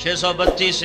632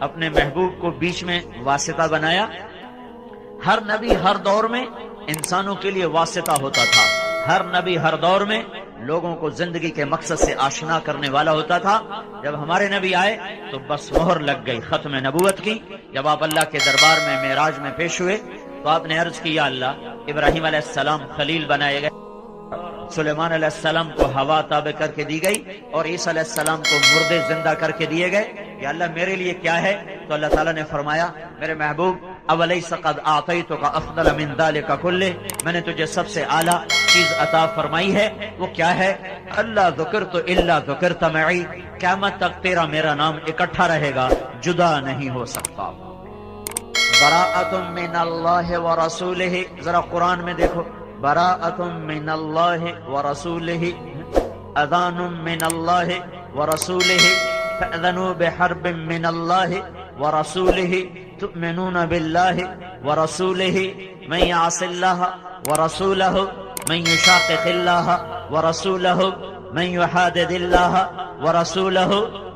اپنے محبوب کو بیچ میں واسطہ بنایا. ہر نبی ہر دور میں انسانوں کے لیے واسطہ ہوتا تھا. ہر نبی ہر دور میں لوگوں کو زندگی کے مقصد سے آشنا کرنے والا ہوتا تھا. جب ہمارے نبی آئے تو بس مہر لگ گئی ختم نبوت کی. جب آپ اللہ کے دربار میں معراج میں پیش ہوئے تو آپ نے عرض کیا اللہ ابراہیم علیہ السلام خلیل بنائے گئے, سلیمان علیہ السلام کو ہوا تابع کر کے دی گئی, اور عیسیٰ علیہ السلام کو مردے زندہ کر کے دیے گئے. یا اللہ میرے لیے کیا ہے؟ تو اللہ تعالیٰ نے فرمایا میرے محبوب اولیس قد اعطیتک افضل من ذلک کلہ, میں نے تجھے سب سے اعلیٰ چیز عطا فرمائی ہے. وہ کیا ہے؟ اللہ ذکرت الا ذکرت معی, قیامت تک تیرا میرا نام اکٹھا رہے گا, جدا نہیں ہو سکتا. براءۃ من اللہ ورسولہ, ذرا قرآن میں دیکھو, براءۃ من اللہ ورسولہ, اذان من اللہ ورسولہ, فأذنوا بحرب من اللہ ورسولہ, تؤمنون باللہ ورسولہ, من يعص اللہ ورسولہ, من يشاقق اللہ ورسولہ, من يحادد اللہ ورسولہ,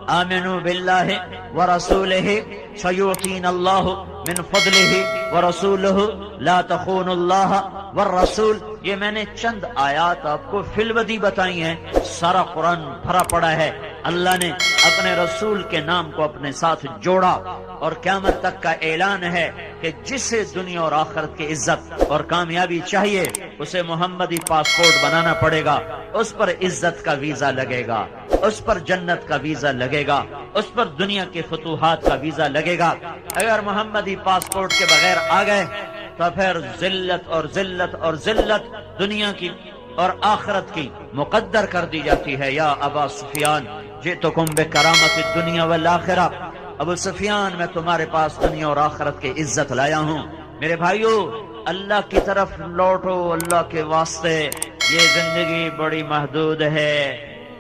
آمنوا باللہ ورسولہ سیؤتینا اللہ من فضلہ ورسولہ لا تخونوا اللہ والرسول. یہ میں نے چند آیات آپ کو فی الودی بتائی ہیں, سارا قرآن بھرا پڑا ہے. اللہ نے اپنے رسول کے نام کو اپنے ساتھ جوڑا, اور قیامت تک کا اعلان ہے کہ جسے دنیا اور آخرت کی عزت اور کامیابی چاہیے اسے محمدی پاسپورٹ بنانا پڑے گا. اس پر عزت کا ویزا لگے گا, اس پر جنت کا ویزا لگے گا, اس پر دنیا کے فتوحات کا ویزا لگے گا. اگر محمدی پاسپورٹ کے بغیر آ گئے تو پھر ذلت اور ذلت اور ذلت دنیا کی اور آخرت کی مقدر کر دی جاتی ہے. یا ابا سفیان جئتکم بکرامت الدنیا والآخرہ, ابو سفیان میں تمہارے پاس دنیا اور آخرت کی عزت لایا ہوں. میرے بھائیو اللہ کی طرف لوٹو, اللہ کے واسطے. یہ زندگی بڑی محدود ہے,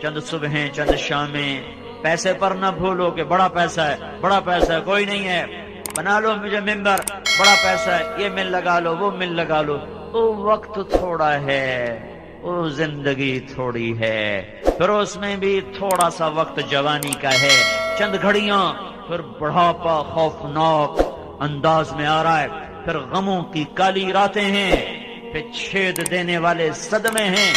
چند صبحیں چند شامیں. پیسے پر نہ بھولو کہ بڑا پیسہ ہے, بڑا پیسہ ہے, کوئی نہیں ہے. بنا لو مجھے ممبر, بڑا پیسہ ہے, یہ مل لگا لو, وہ مل لگا لو. وہ وقت تھوڑا ہے, وہ زندگی تھوڑی ہے, پھر اس میں بھی تھوڑا سا وقت جوانی کا ہے, چند گھڑیاں, پھر بڑھاپا خوفناک انداز میں آ رہا ہے, پھر غموں کی کالی راتیں ہیں, پھر چھید دینے والے صدمے ہیں,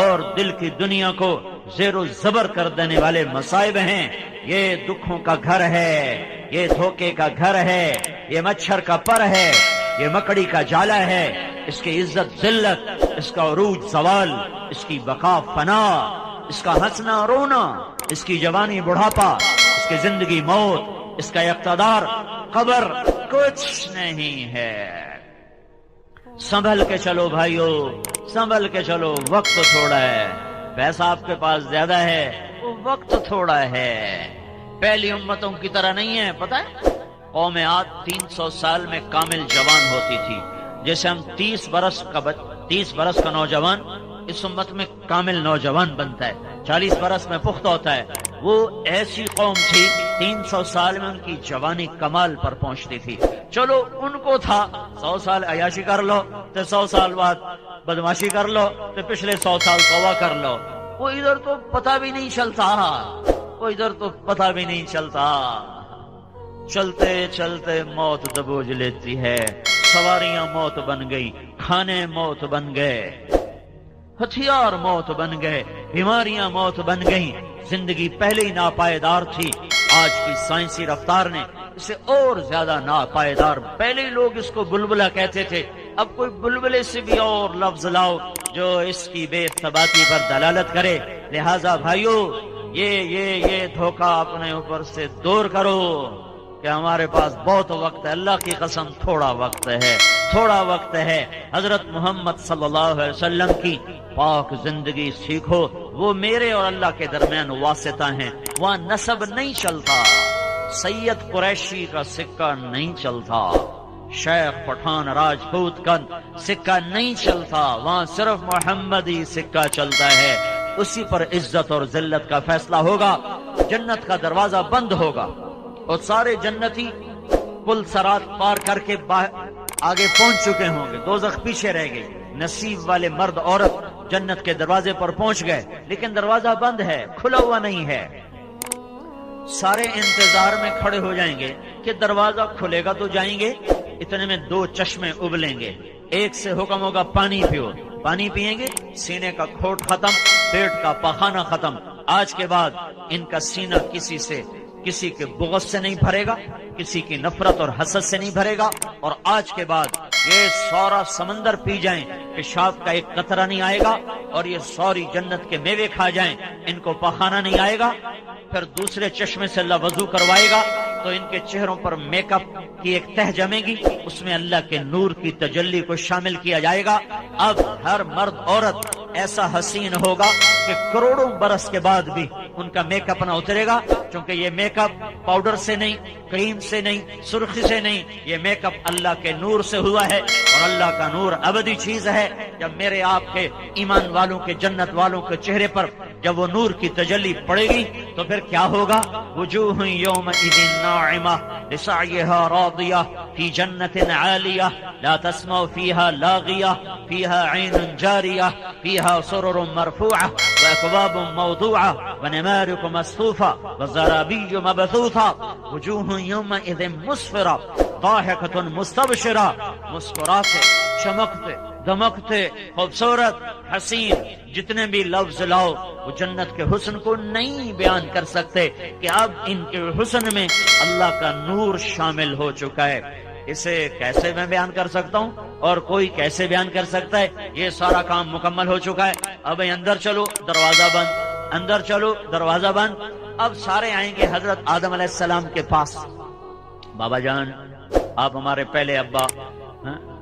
اور دل کی دنیا کو زیر و زبر کر دینے والے مصائب ہیں. یہ دکھوں کا گھر ہے, یہ دھوکے کا گھر ہے, یہ مچھر کا پر ہے, یہ مکڑی کا جالا ہے. اس کی عزت ذلت, اس کا عروج زوال, اس کی بقا فنا, اس کا ہنسنا رونا, اس کی جوانی بڑھاپا, اس کی زندگی موت, اس کا اقتدار قبر, کچھ نہیں ہے. سنبھل کے چلو بھائیو, سنبھل کے چلو. وقت تھوڑا ہے, پیسہ آپ کے پاس زیادہ ہے, وہ وقت تھوڑا ہے. پہلی امتوں کی طرح نہیں ہے. پتہ ہے قوم عاد 300 سال میں کامل جوان ہوتی تھی, جیسے ہم 30 برس کا نوجوان اس امت میں کامل نوجوان بنتا ہے, 40 برس میں پختہ ہوتا ہے. وہ ایسی قوم تھی 300 سال میں ان کی جوانی کمال پر پہنچتی تھی. چلو ان کو تھا 100 سال عیاشی کر لو تو 100 سال بعد بدماشی کر لو تو پچھلے 100 سال توبہ کر لو. وہ ادھر تو پتہ بھی نہیں چلتا, وہ ادھر تو پتہ بھی نہیں چلتا. چلتے چلتے موت دبوچ لیتی ہے, سواریاں موت بن گئی, کھانے موت بن گئے, ہتھیار موت بن گئے, بیماریاں موت بن گئیں. زندگی پہلے ہی ناپائیدار تھی, آج کی سائنسی رفتار نے اسے اور زیادہ ناپائیدار. پہلے لوگ اس کو بلبلہ کہتے تھے, اب کوئی بلبلے سے بھی اور لفظ لاؤ جو اس کی بے ثباتی پر دلالت کرے. لہذا بھائیو یہ دھوکہ اپنے اوپر سے دور کرو کہ ہمارے پاس بہت وقت ہے. اللہ کی قسم تھوڑا وقت ہے, تھوڑا وقت ہے. حضرت محمد صلی اللہ علیہ وسلم کی پاک زندگی سیکھو. وہ میرے اور اللہ کے درمیان واسطہ ہیں, وہاں نسب نہیں چلتا, سید قریشی کا سکہ نہیں چلتا, شیخ پٹھان راجپوت کا سکہ نہیں چلتا, وہاں صرف محمدی سکہ چلتا ہے. اسی پر عزت اور ذلت کا فیصلہ ہوگا. جنت کا دروازہ بند ہوگا اور سارے جنتی پل صراط پار کر کے آگے پہنچ چکے ہوں گے, دوزخ پیچھے رہ گئی. نصیب والے مرد عورت جنت کے دروازے پر پہنچ گئے, لیکن دروازہ بند ہے, کھلا ہوا نہیں ہے. سارے انتظار میں کھڑے ہو جائیں گے کہ دروازہ کھلے گا تو جائیں گے. اتنے میں 2 چشمے ابلیں گے. ایک سے حکم ہوگا پانی پیو. پانی پیئیں گے, سینے کا کھوٹ ختم, پیٹ کا پخانہ ختم. آج کے بعد ان کا سینہ کسی کے بغض سے نہیں بھرے گا, کسی کی نفرت اور حسد سے نہیں بھرے گا. اور آج کے بعد یہ سورا سمندر پی جائیں, پیشاب کا ایک قطرہ نہیں آئے گا. اور یہ سوری جنت کے میوے کھا جائیں, ان کو پخانہ نہیں آئے گا. پھر دوسرے چشمے سے اللہ وضو کروائے گا تو ان کے چہروں پر میک اپ کی ایک تہ جمے گی, اس میں اللہ کے نور کی تجلی کو شامل کیا جائے گا. اب ہر مرد عورت ایسا حسین ہوگا کہ کروڑوں برس کے بعد بھی ان کا میک اپ نہ اترے گا, کیونکہ یہ میک اپ پاؤڈر سے نہیں, کریم سے نہیں, سرخی سے نہیں, یہ میک اپ اللہ کے نور سے ہوا ہے. اور اللہ کا نور ابدی چیز ہے. جب میرے آپ کے ایمان والوں کے, جنت والوں کے چہرے پر جب وہ نور کی تجلی پڑے گی تو پھر کیا ہوگا؟ وجوہ یومئذ ناعمہ لسعیہا راضیہ فی جنت عالیہ لا تسمع فیہا لاغیہ فیہا عین جاریہ فیہا سرر مرفوعہ واکواب موضوعہ ونمارق مصفوفہ وزرابی مبثوثہ. وجوہ یومئذ مسفرہ ضاحکۃ مستبشرہ, مسکراتے, چمکتے, دمکتے, خوبصورت, حسین. جتنے بھی لفظ لاؤ وہ جنت کے حسن کو نہیں بیان کر سکتے کہ اب ان کے حسن میں اللہ کا نور شامل ہو چکا ہے. اسے کیسے میں بیان کر سکتا ہوں اور کوئی کیسے بیان کر سکتا ہے؟ یہ سارا کام مکمل ہو چکا ہے. اب اندر چلو, دروازہ بند, اندر چلو, دروازہ بند. اب سارے آئیں گے حضرت آدم علیہ السلام کے پاس. بابا جان, آپ ہمارے پہلے ابا,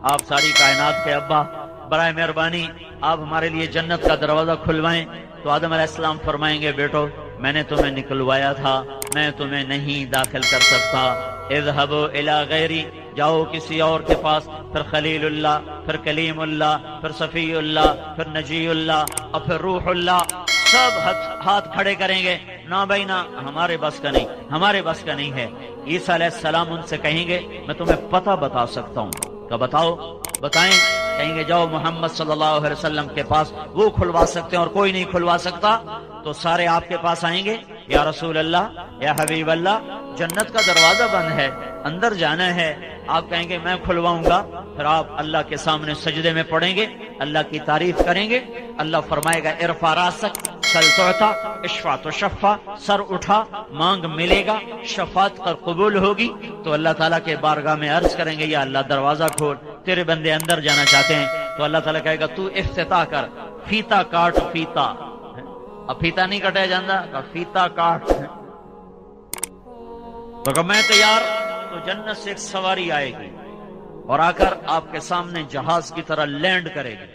آپ ساری کائنات کے ابا, برائے مہربانی آپ ہمارے لیے جنت کا دروازہ کھلوائیں. تو آدم علیہ السلام فرمائیں گے, بیٹو میں نے تمہیں نکلوایا تھا, میں تمہیں نہیں داخل کر سکتا. اذهبوا الى غیری, جاؤ کسی اور کے پاس. پھر خلیل اللہ, پھر کلیم اللہ, پھر صفی اللہ, پھر نجی اللہ, اور پھر روح اللہ. سب ہاتھ کھڑے کریں گے, نہ بھائی نہ, ہمارے بس کا نہیں, ہمارے بس کا نہیں ہے. عیسیٰ علیہ السلام ان سے کہیں گے, میں تمہیں پتہ بتا سکتا ہوں. تو بتاؤ, بتائیں. کہیں گے جاؤ محمد صلی اللہ علیہ وسلم کے پاس, وہ کھلوا سکتے ہیں اور کوئی نہیں کھلوا سکتا. تو سارے آپ کے پاس آئیں گے, یا رسول اللہ, یا حبیب اللہ, جنت کا دروازہ بند ہے, اندر جانا ہے. آپ کہیں گے میں کھلواؤں گا. پھر آپ اللہ کے سامنے سجدے میں پڑیں گے, اللہ کی تعریف کریں گے. اللہ فرمائے گا ارفع راسک سل تعطا اشفع تشفع, سر اٹھا مانگ ملے گا, شفاعت پر قبول ہوگی. تو اللہ تعالیٰ کے بارگاہ میں عرض کریں گے, یا اللہ دروازہ کھول, تیرے بندے اندر جانا چاہتے ہیں. تو اللہ تعالیٰ کہے گا تو افتتاح کر, فیتا کاٹ, فیتا. اب فیتا نہیں کٹا جاتا, فیتا کاٹ. تو کہ میں تیار. تو جنت سے ایک سواری آئے گی اور آ کر آپ کے سامنے جہاز کی طرح لینڈ کرے گی.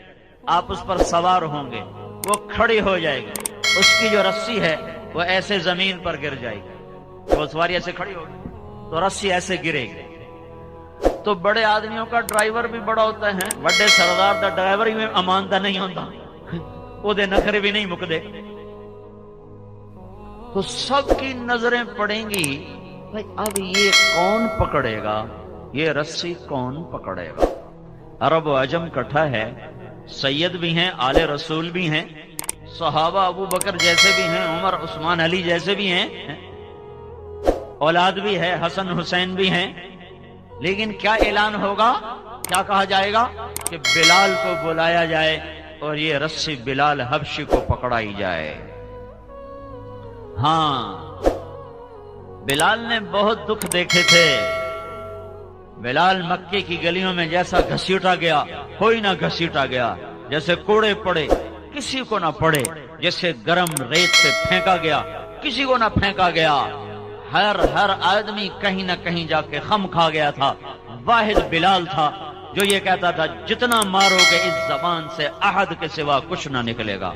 آپ اس پر سوار ہوں گے, وہ کھڑی ہو جائے گی, اس کی جو رسی ہے وہ ایسے زمین پر گر جائے گی. وہ سواری ایسے کھڑی ہوگی تو رسی ایسے گرے گی. تو بڑے آدمیوں کا ڈرائیور بھی بڑا ہوتا ہے, بڑے سردار دا ڈرائیور ہی اماندہ نہیں ہوتا, وہ دے نخرے بھی نہیں مکدے. تو سب کی نظریں پڑیں گی, بھائی اب یہ کون پکڑے گا, یہ رسی کون پکڑے گا. عرب و عجم کٹھا ہے, سید بھی ہیں, آل رسول بھی ہیں, صحابہ ابو بکر جیسے بھی ہیں, عمر عثمان علی جیسے بھی ہیں, اولاد بھی ہے, حسن حسین بھی ہیں. لیکن کیا اعلان ہوگا, کیا کہا جائے گا کہ بلال کو بلایا جائے اور یہ رسی بلال حبشی کو پکڑائی جائے. ہاں, بلال نے بہت دکھ دیکھے تھے. بلال مکے کی گلیوں میں جیسا گھسیٹا گیا, کوئی نہ گھسیٹا گیا. جیسے کوڑے پڑے, کسی کو نہ پڑے. جیسے گرم ریت سے پھینکا گیا, کسی کو نہ پھینکا گیا. ہر آدمی کہیں نہ کہیں جا کے خم کھا گیا تھا. واحد بلال تھا جو یہ کہتا تھا جتنا مارو گے اس زبان سے احد کے سوا کچھ نہ نکلے گا.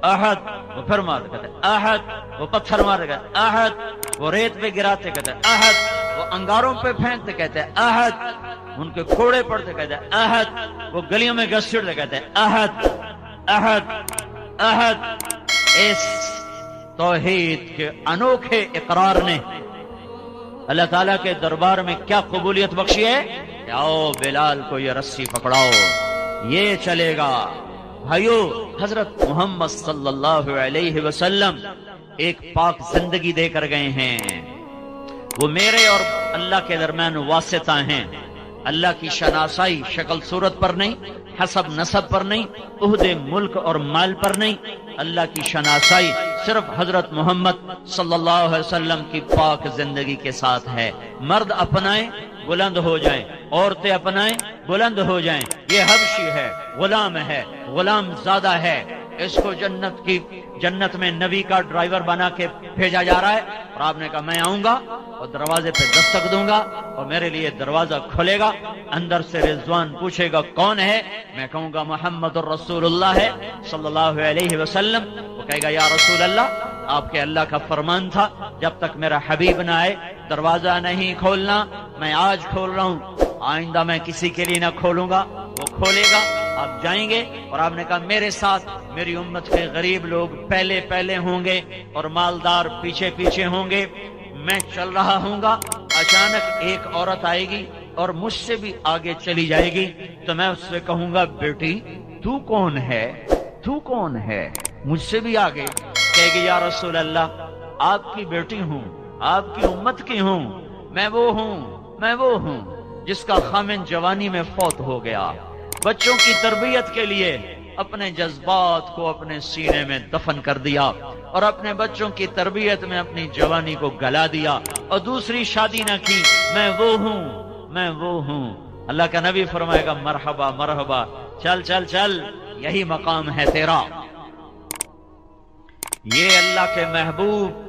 احد, وہ پھر مارتے کہتے احد, وہ پتھر مارتے کہتے احد, وہ ریت پہ گراتے کہتے احد, وہ انگاروں پہ پھینکتے کہتے احد, ان کے کوڑے پڑتے کہتے احد, وہ گلیوں میں گھسیٹتے کہتے احد احد احد. اس توحید کے انوکھے اقرار نے اللہ تعالیٰ کے دربار میں کیا قبولیت بخشی ہے کہ آؤ بلال کو یہ رسی پکڑاؤ, یہ چلے گا. بھائیو, حضرت محمد صلی اللہ علیہ وسلم ایک پاک زندگی دے کر گئے ہیں، وہ میرے اور اللہ کے درمیان واسطہ ہیں۔ اللہ کی شناسائی شکل صورت پر نہیں، حسب نسب پر نہیں، عہدے ملک اور مال پر نہیں، اللہ کی شناسائی صرف حضرت محمد صلی اللہ علیہ وسلم کی پاک زندگی کے ساتھ ہے۔ مرد اپنائیں بلند ہو جائیں، عورتیں اپنائیں بلند ہو جائیں۔ یہ حبشی ہے، غلام ہے، غلام زادہ ہے، اس کو جنت میں نبی کا ڈرائیور بنا کے بھیجا جا رہا ہے، اور آپ نے کہا میں آؤں گا اور دروازے پہ دستک دوں گا اور میرے لیے دروازہ کھلے گا، اندر سے رضوان پوچھے گا کون ہے، میں کہوں گا محمد الرسول اللہ ہے صلی اللہ علیہ وسلم۔ وہ کہے گا یا رسول اللہ، آپ کے اللہ کا فرمان تھا جب تک میرا حبیب نہ آئے دروازہ نہیں کھولنا، میں آج کھول رہا ہوں، آئندہ میں کسی کے لیے نہ کھولوں گا۔ وہ کھولے گا، آپ جائیں گے، اور آپ نے کہا میرے ساتھ میری امت کے غریب لوگ پہلے پہلے ہوں گے اور مالدار پیچھے پیچھے ہوں گے۔ میں چل رہا ہوں گا، اچانک ایک عورت آئے گی اور مجھ سے بھی آگے چلی جائے گی، تو میں اس سے کہوں گا بیٹی تو کون ہے، تو کون ہے، مجھ سے بھی آگے۔ کہے گی یا رسول اللہ آپ کی بیٹی ہوں، آپ کی امت کی ہوں، میں وہ ہوں جس کا خامن جوانی میں فوت ہو گیا، بچوں کی تربیت کے لیے اپنے جذبات کو اپنے سینے میں دفن کر دیا اور اپنے بچوں کی تربیت میں اپنی جوانی کو گلا دیا اور دوسری شادی نہ کی، میں وہ ہوں۔ اللہ کا نبی فرمائے گا مرحبا مرحبا، چل چل چل، یہی مقام ہے تیرا۔ یہ اللہ کے محبوب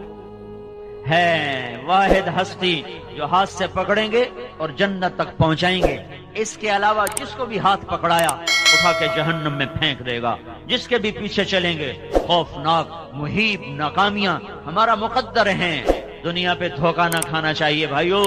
ہے، واحد ہستی جو ہاتھ سے پکڑیں گے اور جنت تک پہنچائیں گے۔ اس کے علاوہ جس کو بھی ہاتھ پکڑایا اٹھا کے جہنم میں پھینک دے گا۔ جس کے بھی پیچھے چلیں گے خوفناک محیب ناکامیاں ہمارا مقدر ہیں۔ دنیا پہ دھوکہ نہ کھانا چاہیے بھائیو،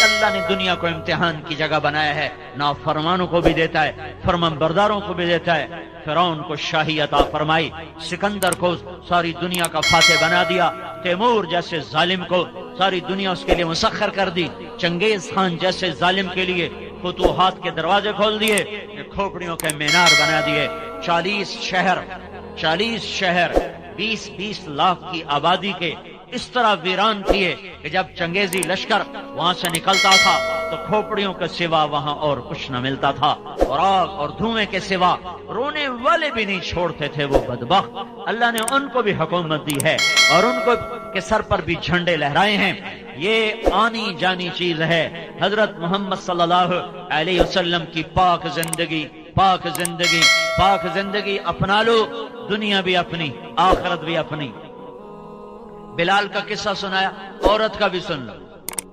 اللہ نے دنیا کو امتحان کی جگہ بنایا ہے، نافرمانوں کو بھی دیتا ہے، فرمان برداروں کو بھی دیتا ہے۔ فرعون کو شاہی عطا فرمائی، سکندر کو ساری دنیا کا فاتح بنا دیا، تیمور جیسے ظالم کو ساری دنیا اس کے لیے مسخر کر دی، چنگیز خان جیسے ظالم کے لیے فتوحات کے دروازے کھول دیے، کھوپڑیوں کے مینار بنا دیے۔ 40 شہر 20 لاکھ کی آبادی کے اس طرح ویران کیے کہ جب چنگیزی لشکر وہاں سے نکلتا تھا تو کھوپڑیوں کے سوا وہاں اور کچھ نہ ملتا تھا، اور آگ اور دھوئیں کے سوا رونے والے بھی نہیں چھوڑتے تھے وہ بدبخت۔ اللہ نے ان کو بھی حکومت دی ہے اور ان کو کے سر پر بھی جھنڈے لہرائے ہیں۔ یہ آنی جانی چیز ہے، حضرت محمد صلی اللہ علیہ وسلم کی پاک زندگی اپنا لو، دنیا بھی اپنی، آخرت بھی اپنی۔ بلال کا قصہ سنایا، عورت کا بھی سن لو،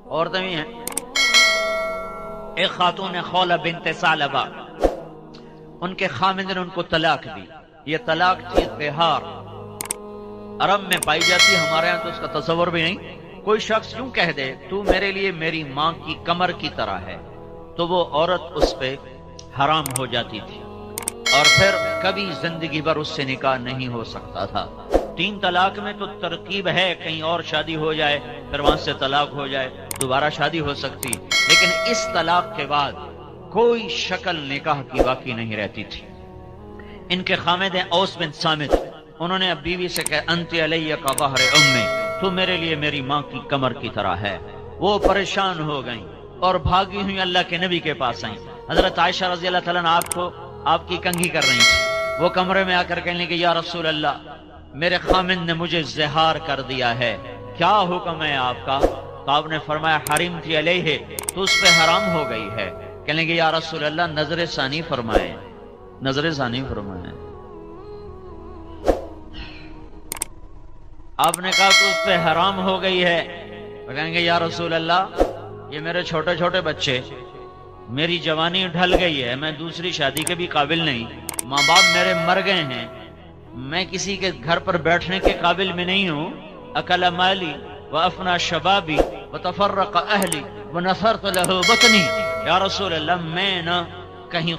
عورتیں بھی ہیں۔ ایک خاتون خولہ بنت ثعلبہ، ان کے خامند نے ان کو طلاق دی۔ یہ طلاق تھی بہار، عرب میں پائی جاتی، ہمارے یہاں تو اس کا تصور بھی نہیں۔ کوئی شخص یوں کہہ دے تو میرے لیے میری ماں کی کمر کی طرح ہے، تو وہ عورت اس پہ حرام ہو جاتی تھی اور پھر کبھی زندگی بھر اس سے نکاح نہیں ہو سکتا تھا۔ 3 طلاق میں تو ترکیب ہے، کہیں اور شادی ہو جائے پھر وہاں سے طلاق ہو جائے، دوبارہ شادی ہو سکتی، لیکن اس طلاق کے بعد کوئی شکل نکاح کی باقی نہیں رہتی تھی۔ ان کے خامد ہیں اوس بن صامت، انہوں نے اب بیوی سے کہا انت علیہ کا ظہر امی، تو میرے لیے میری ماں کی کمر کی طرح ہے۔ وہ پریشان ہو گئیں اور بھاگی ہوئی اللہ کے نبی کے پاس آئیں۔ حضرت عائشہ رضی اللہ تعالیٰ عنہ آپ کی کنگھی کر رہی تھی، وہ کمرے میں آ کر کہنے لگی یا رسول اللہ، میرے خامن نے مجھے زہار کر دیا ہے، کیا حکم ہے آپ کا؟ تو آپ نے فرمایا حریم تھی علیہ، تو اس پہ حرام ہو گئی ہے۔ کہنے لگے یا رسول اللہ نظر ثانی فرمائیں، نظر ثانی فرمائیں۔ آپ نے کہا تو اس پہ حرام ہو گئی ہے۔ کہیں گے یا رسول اللہ یہ میرے چھوٹے چھوٹے بچے، میری جوانی ڈھل گئی ہے، میں دوسری شادی کے بھی قابل نہیں، ماں باپ میرے مر گئے ہیں، میں کسی کے گھر پر بیٹھنے کے قابل میں نہیں ہوں۔ اکل مالی وافنا شبابی وتفرق اہلی ونثرت له بطنی، یا رسول اللہ میں نہ کہیں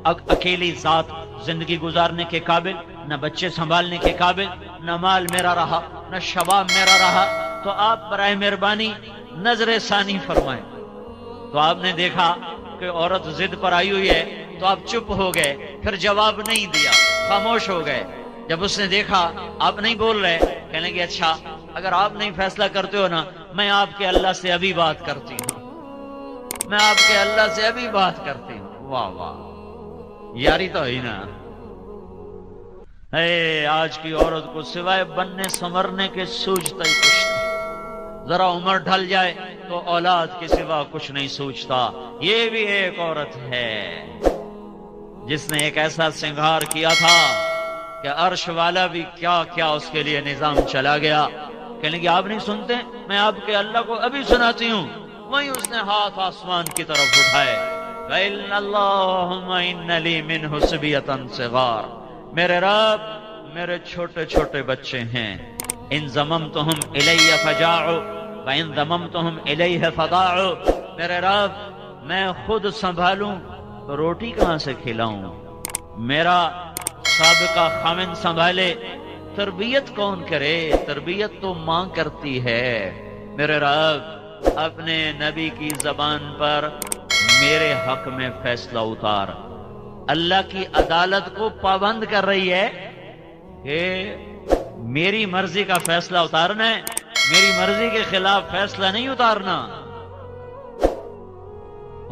اکیلی ذات زندگی گزارنے کے قابل، نہ بچے سنبھالنے کے قابل، نہ مال میرا رہا، نہ شباب میرا رہا، تو آپ برائے مہربانی نظر ثانی فرمائیں۔ تو آپ نے دیکھا کہ عورت ضد پر آئی ہوئی ہے، تو آپ چپ ہو گئے، پھر جواب نہیں دیا، خاموش ہو گئے۔ جب اس نے دیکھا آپ نہیں بول رہے، کہنے لگے اچھا اگر آپ نہیں فیصلہ کرتے ہو نا، میں آپ کے اللہ سے ابھی بات کرتی ہوں، میں آپ کے اللہ سے ابھی بات کرتی ہوں۔ واہ واہ، یاری تو ہی نا۔ اے آج کی عورت کو سوائے بننے سنورنے کے سوچتا ہی کچھ نہیں، ذرا عمر ڈھل جائے تو اولاد کے سوا کچھ نہیں سوچتا۔ یہ بھی ایک عورت ہے جس نے ایک ایسا سنگھار کیا تھا کہ عرش والا بھی کیا کیا اس کے لیے نظام چلا گیا۔ کہنے کہ آپ نہیں سنتے، میں آپ کے اللہ کو ابھی سناتی ہوں۔ وہیں اس نے ہاتھ آسمان کی طرف اٹھائے، وَإِنَّ اللَّهُمَّ إِنَّ لِي مِنْهُ صِبْيَةً صِغَارَ، میرے رب میرے چھوٹے چھوٹے بچے ہیں، ان ضممتہم الی فجاعوا وان ضممتہم الیہ فضاعوا، میرے رب میں خود سنبھالوں تو روٹی کہاں سے کھلاؤں، میرا سابقہ خامن سنبھالے، تربیت کون کرے، تربیت تو ماں کرتی ہے۔ میرے رب اپنے نبی کی زبان پر میرے حق میں فیصلہ اتار۔ اللہ کی عدالت کو پابند کر رہی ہے کہ میری مرضی کا فیصلہ اتارنا ہے، میری مرضی کے خلاف فیصلہ نہیں اتارنا۔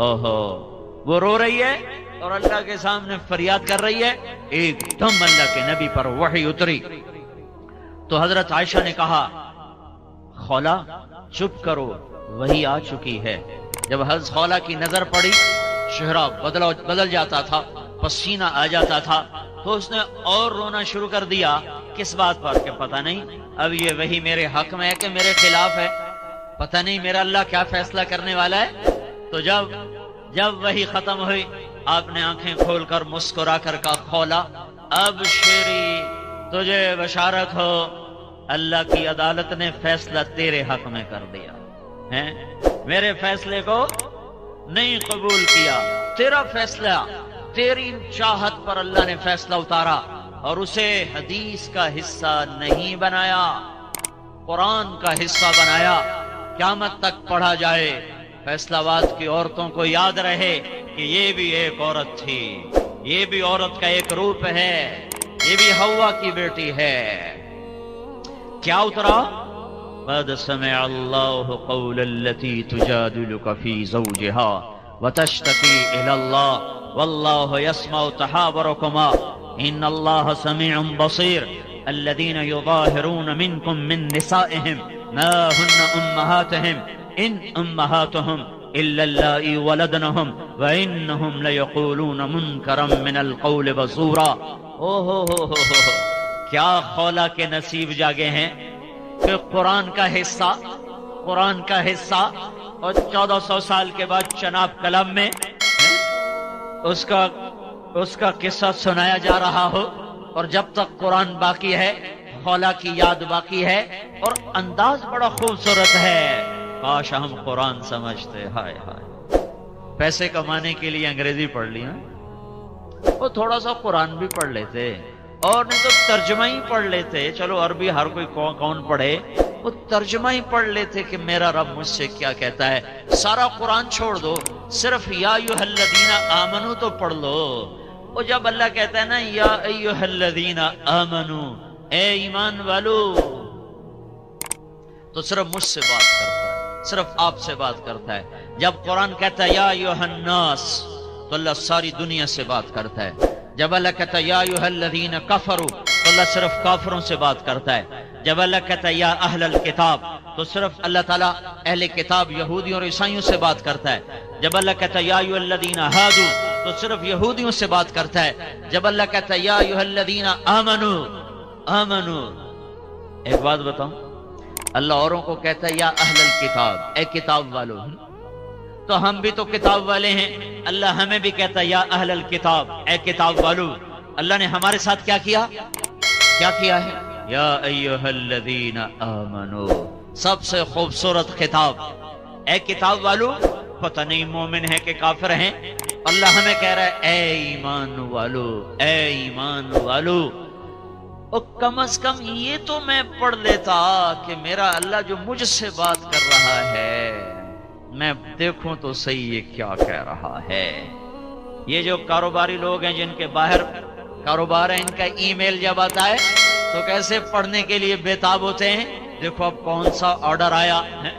اوہو، وہ رو رہی ہے اور اللہ کے سامنے فریاد کر رہی ہے۔ ایک دم اللہ کے نبی پر وحی اتری تو حضرت عائشہ نے کہا، خولا چپ کرو، وہی آ چکی ہے۔ جب حضرت خولا کی نظر پڑی، چہرہ بدل جاتا تھا، پسینہ آ جاتا تھا، تو اس نے اور رونا شروع کر دیا۔ کس بات پر؟ کہ پتہ نہیں اب یہ وہی میرے حق میں ہے کہ میرے خلاف ہے، پتہ نہیں میرا اللہ کیا فیصلہ کرنے والا ہے۔ تو جب وہی ختم ہوئی، آپ نے آنکھیں کھول کر مسکرا کر کہا، خولا اب شیری تجھے بشارت ہو، اللہ کی عدالت نے فیصلہ تیرے حق میں کر دیا ہے، میرے فیصلے کو نہیں قبول کیا، تیرا فیصلہ، تیری چاہت پر اللہ نے فیصلہ اتارا اور اسے حدیث کا حصہ نہیں بنایا، قرآن کا حصہ بنایا، قیامت تک پڑھا جائے، فیصلہ باد کی عورتوں کو یاد رہے کہ یہ بھی ایک عورت تھی، یہ بھی عورت کا ایک روپ ہے، یہ بھی حوا کی بیٹی ہے۔ کیا اترا؟ قد سمع اللہ قول التي تجادلك في زوجها وتشتكي الى الله والله يسمع تحاوركما ان الله سميع بصير الذين يظاهرون منكم من نسائهم ما هن امهاتهم ان امهاتهم الا اللائي ولدنهم وانهم ليقولون منكرا من القول وزورا۔ کیا خولا کے نصیب جاگے ہیں کہ قرآن کا حصہ اور 1400 سال کے بعد چناب کلام میں اس کا قصہ سنایا جا رہا ہو، اور جب تک قرآن باقی ہے خولا کی یاد باقی ہے، اور انداز بڑا خوبصورت ہے۔ کاش ہم قرآن سمجھتے۔ ہائے ہائے، پیسے کمانے کے لیے انگریزی پڑھ لی، وہ تھوڑا سا قرآن بھی پڑھ لیتے، اور نہیں تو ترجمہ ہی پڑھ لیتے۔ چلو عربی ہر کوئی کون پڑھے، وہ ترجمہ ہی پڑھ لیتے کہ میرا رب مجھ سے کیا کہتا ہے۔ سارا قرآن چھوڑ دو، صرف یا ایھا الذین آمنو تو پڑھ لو۔ وہ جب اللہ کہتا ہے نا یا ایھا الذین آمنو، اے ایمان والو، تو صرف مجھ سے بات کرتا ہے، صرف آپ سے بات کرتا ہے۔ جب قرآن کہتا ہے یا ایھا الناس، تو اللہ ساری دنیا سے بات کرتا ہے۔ جب اللہ کہتا ہے یا ایھا الذین کفروا، تو اللہ صرف کافروں سے بات کرتا ہے۔ جب اللہ کہتا ہے یا اہل الکتاب، تو صرف اللہ تعالیٰ اہل کتاب یہودیوں اور عیسائیوں سے بات کرتا ہے۔ جب اللہ کہتا ہے یا ایھا الذین ہادوا، تو صرف یہودیوں سے بات کرتا ہے۔ جب اللہ کہتا ہے یا ایھا الذین آمنو، ایک بات بتاؤں، اللہ اوروں کو کہتا ہے یا اہل الکتاب، اے کتاب والو، تو ہم بھی تو کتاب والے ہیں، اللہ ہمیں بھی کہتا ہے یا اہل الکتاب، اے کتاب والو۔ اللہ نے ہمارے ساتھ کیا کیا ہے؟ یا ایھا الذین آمنو، سب سے خوبصورت خطاب، اے کتاب والو۔ پتہ نہیں مومن ہے کہ کافر ہیں، اللہ ہمیں کہہ رہا ہے اے ایمان والو، اے ایمان والو۔ اور کم از کم یہ تو میں پڑھ لیتا کہ میرا اللہ جو مجھ سے بات کر رہا ہے، میں دیکھوں تو صحیح یہ کیا کہہ رہا ہے۔ یہ جو کاروباری لوگ ہیں جن کے باہر کاروبار ہے، ان کا ای میل جب آتا ہے تو کیسے پڑھنے کے لیے بے تاب ہوتے ہیں دیکھو اب کون سا آرڈر آیا ہے،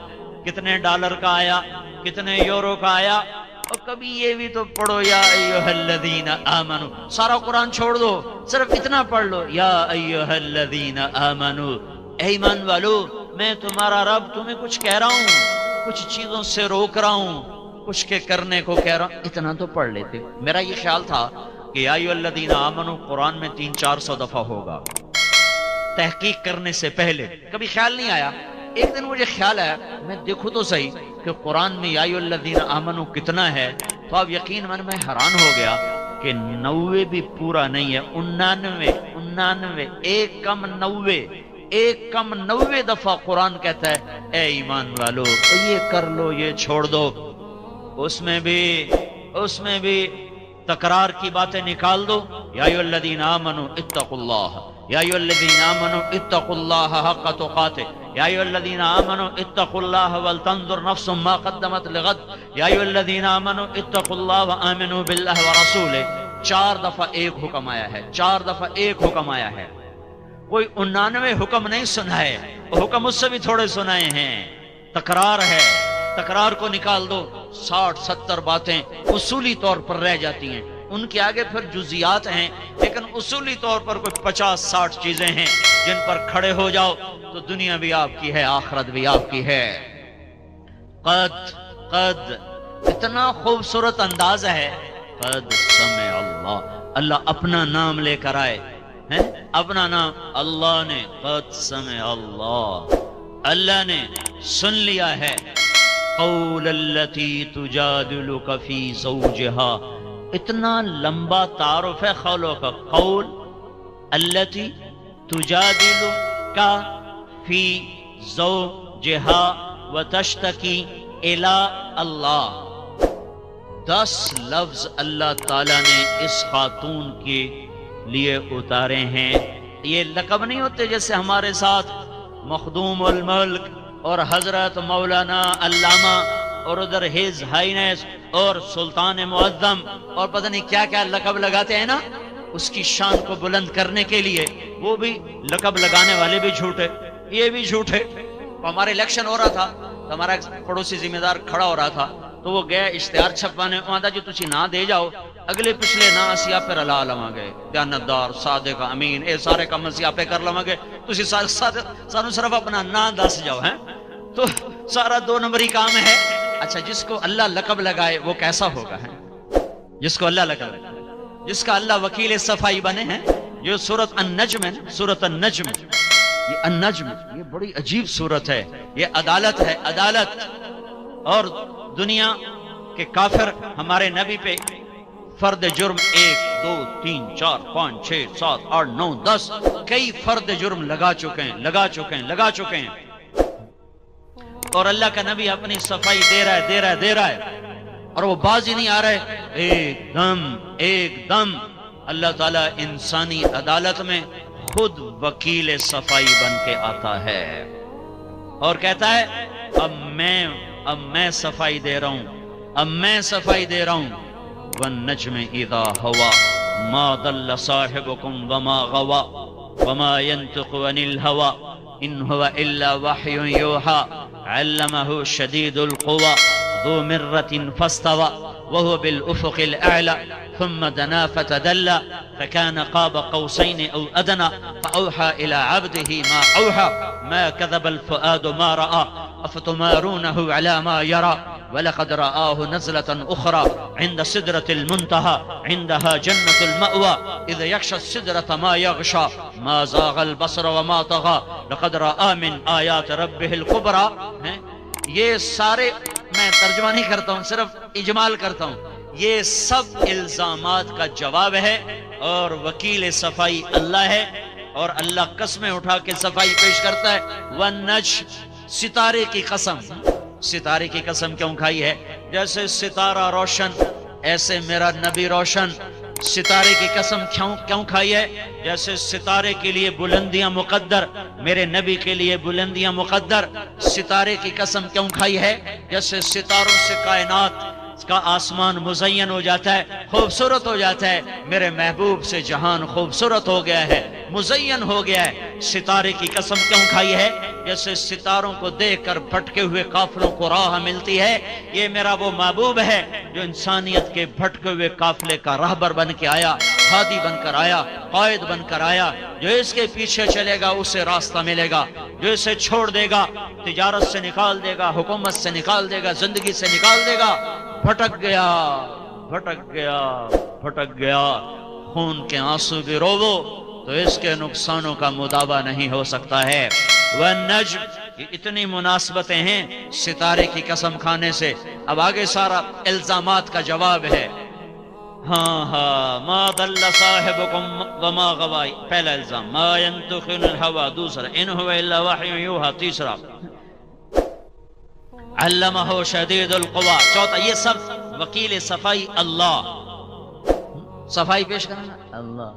کتنے ڈالر کا آیا، کتنے یورو کا آیا، اور کبھی یہ بھی تو پڑھو یا ایھا الذین آمنو، سارا قرآن چھوڑ دو، صرف اتنا پڑھ لو یا ایھا الذین آمنو، اے ایمان والو میں تمہارا رب تمہیں کچھ کہہ رہا ہوں، کچھ چیزوں سے روک رہا ہوں، کچھ کے کرنے کو کہہ رہا ہوں، اتنا تو پڑھ لیتے۔ میرا یہ خیال تھا کہ یا ایھا الذین آمنو قرآن میں 300-400 دفعہ ہوگا، تحقیق کرنے سے پہلے کبھی خیال نہیں آیا۔ ایک دن مجھے خیال آیا میں دیکھوں تو صحیح کہ قرآن میں یا ایھا الذین آمنو کتنا ہے، تو اب یقین من میں حیران ہو گیا کہ 90 بھی پورا نہیں ہے، 99 ایک کم 90 دفعہ قرآن کہتا ہے اے ایمان والو یہ کر لو یہ چھوڑ دو۔ اس میں بھی تکرار کی باتیں نکال دو، یا ایھا الذین آمنو اتقوا اللہ، یا ایھا الذین آمنو اتقوا اللہ حق تقاتہ، یا ایھا الذین آمنو اتقوا اللہ ولتنظر نفس ما قدمت لغد، یا ایھا الذین آمنو اتقوا اللہ وآمنوا باللہ ورسولہ۔ 4 دفعہ ایک حکم آیا ہے، 4 دفعہ ایک حکم آیا ہے، کوئی 99 حکم نہیں سنائے، حکم اس سے بھی تھوڑے سنائے ہیں، تکرار ہے، تکرار کو نکال دو، 60-70 باتیں اصولی طور پر رہ جاتی ہیں، ان کے آگے پھر جزیات ہیں، لیکن اصولی طور پر کوئی 50-60 چیزیں ہیں جن پر کھڑے ہو جاؤ تو دنیا بھی آپ کی ہے، آخرت بھی آپ کی ہے۔ قد اتنا خوبصورت انداز ہے، قد سمع اللہ، اللہ اپنا نام لے کر آئے ہیں، اپنا نام اللہ نے، قد سمع اللہ، اللہ نے سن لیا ہے، قول التی تجادلک فی زوجہا، اتنا لمبا تعارف ہے قولوں کا، قول التی تجادلک فی زوجہا وتشتکی الی اللہ، 10 لفظ اللہ تعالیٰ نے اس خاتون کے لیے اتارے ہیں۔ یہ لقب نہیں ہوتے جیسے ہمارے ساتھ مخدوم الملک اور حضرت مولانا علامہ اور ادھر ہز ہائینس اور سلطان معظم اور پتہ نہیں کیا کیا لقب لگاتے ہیں نا، اس کی شان کو بلند کرنے کے لیے وہ بھی لقب لگانے والے بھی جھوٹے، یہ بھی جھوٹے۔ ہمارے الیکشن ہو رہا تھا تو ہمارا پڑوسی ذمہ دار کھڑا ہو رہا تھا تو وہ گئے اشتہار چھپوانے، وہاں جی تسی نہ دے جاؤ، اگلے پچھلے نا اسی آپ پر اللہ علمہ گئے، دیانتدار صادق امین اے سارے کم اسی آپ پہ کر لواں گے، تسی سانو صرف اپنا نا دس جاؤ، ہیں تو سارا 2 نمبری کام ہے۔ اچھا جس کو اللہ لقب لگائے وہ کیسا ہوگا، ہے جس کو اللہ لقب لگائے، جس کا اللہ وکیل صفائی بنے ہیں۔ جو سورۃ النجم ہے، سورۃ النجم، یہ النجم یہ بڑی عجیب سورت ہے، یہ عدالت ہے، عدالت، اور دنیا کے کافر ہمارے نبی پہ فرد جرم 1 2 3 4 5 6 7 8 9 10 کئی فرد جرم لگا چکے ہیں، اور اللہ کا نبی اپنی صفائی دے رہا ہے اور وہ باز ہی نہیں آ رہے، ایک دم اللہ تعالیٰ انسانی عدالت میں خود وکیل صفائی بن کے آتا ہے اور کہتا ہے اب میں صفائی دے رہا ہوں، والنجم اذا ہوا ما ضل صاحبكم وما غوا وما ينطق عن الهوى ان هو الا وحي يوحى علمه شديد القوى ذو مرة فاستوى وهو بالافق الاعلى ثم دنا فتدلى فكان قاب قوسين او ادنى فاوحى الى عبده ما اوحى ما كذب الفؤاد ما راى افتمارونه على ما يرى وَلَقَدْ رَآهُ نَزْلَةً أُخْرَى عِنْدَ سِدْرَةِ الْمُنْتَهَى عِنْدَهَا جَنَّةُ الْمَأْوَى إِذْ يَغْشَى السِّدْرَةَ مَا يَغْشَى مَا زَاغَ الْبَصَرُ وَمَا طَغَى لَقَدْ رَآ مِنْ آيَاتِ رَبِّهِ الْكُبْرَى۔ یہ سارے میں ترجمہ نہیں کرتا ہوں، صرف اجمال کرتا ہوں، یہ سب الزامات کا جواب ہے، اور وکیل صفائی اللہ ہے، اور اللہ قسمیں اٹھا کے صفائی پیش کرتا ہے۔ وَالنَّجْمِ، ستارے کی قسم، ستارے کی قسم کیوں کھائی ہے؟ جیسے ستارہ روشن ایسے میرا نبی روشن۔ ستارے کی قسم کیوں کھائی ہے؟ جیسے ستارے کے لیے بلندیاں مقدر، میرے نبی کے لیے بلندیاں مقدر۔ ستارے کی قسم کیوں کھائی ہے؟ جیسے ستاروں سے کائنات کا آسمان مزین ہو جاتا ہے، خوبصورت ہو جاتا ہے، میرے محبوب سے جہان خوبصورت ہو گیا ہے، مزین ہو گیا ہے۔ ستارے کی قسم کیوں کھائی ہے؟ جیسے ستاروں کو دیکھ کر بھٹکے ہوئے قافلوں کو راہ ملتی ہے، یہ میرا وہ محبوب ہے جو انسانیت کے بھٹکے ہوئے قافلے کا راہبر بن کے آیا، ہادی بن کر آیا، قائد بن کر آیا۔ جو اس کے پیچھے چلے گا اسے راستہ ملے گا، جو اسے چھوڑ دے گا، تجارت سے نکال دے گا، حکومت سے نکال دے گا، زندگی سے نکال دے گا، بھٹک گیا، بھٹک گیا، بھٹک گیا۔ خون کے آنسو بھی روو تو اس کے نقصانوں کا مداوع نہیں ہو سکتا ہے۔ والنجم، یہ اتنی مناسبتیں ہیں ستارے کی قسم کھانے سے۔ اب آگے سارا الزامات کا جواب ہے۔ ہاں ہاں، ما ضل صاحبکم وما غوی، پہلا الزام، ما ينطق عن الهوى، دوسرا ان هو الا وحی یوحی، تیسرا علمہ شدید القوی، چوتھا۔ یہ سب وکیل صفائی اللہ، صفائی پیش کرنا اللہ۔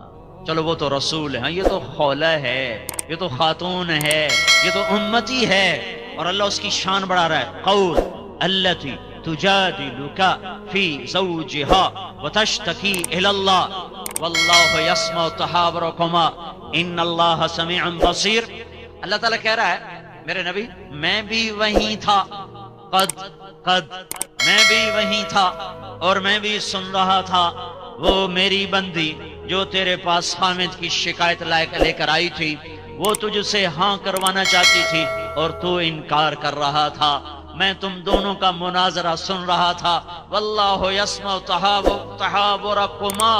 چلو وہ تو رسول ہے، یہ تو خولہ ہے، یہ تو خاتون ہے، یہ تو امتی ہے، اور اللہ اس کی شان بڑھا رہا ہے۔ قول التی تجادلک فی زوجہا وتشتکی الی اللہ واللہ یسمع تحاورکما ان اللہ سمیع بصیر۔ اللہ تعالیٰ کہہ رہا ہے میرے نبی میں بھی وہیں تھا، قد میں بھی وہیں تھا اور میں بھی سن رہا تھا وہ میری بندی جو تیرے پاس حامد کی شکایت لے کر آئی تھی، وہ تجھ سے ہاں کروانا چاہتی تھی اور تو انکار کر رہا تھا، میں تم دونوں کا مناظرہ سن رہا تھا۔ واللہ یسمع تحاورکما،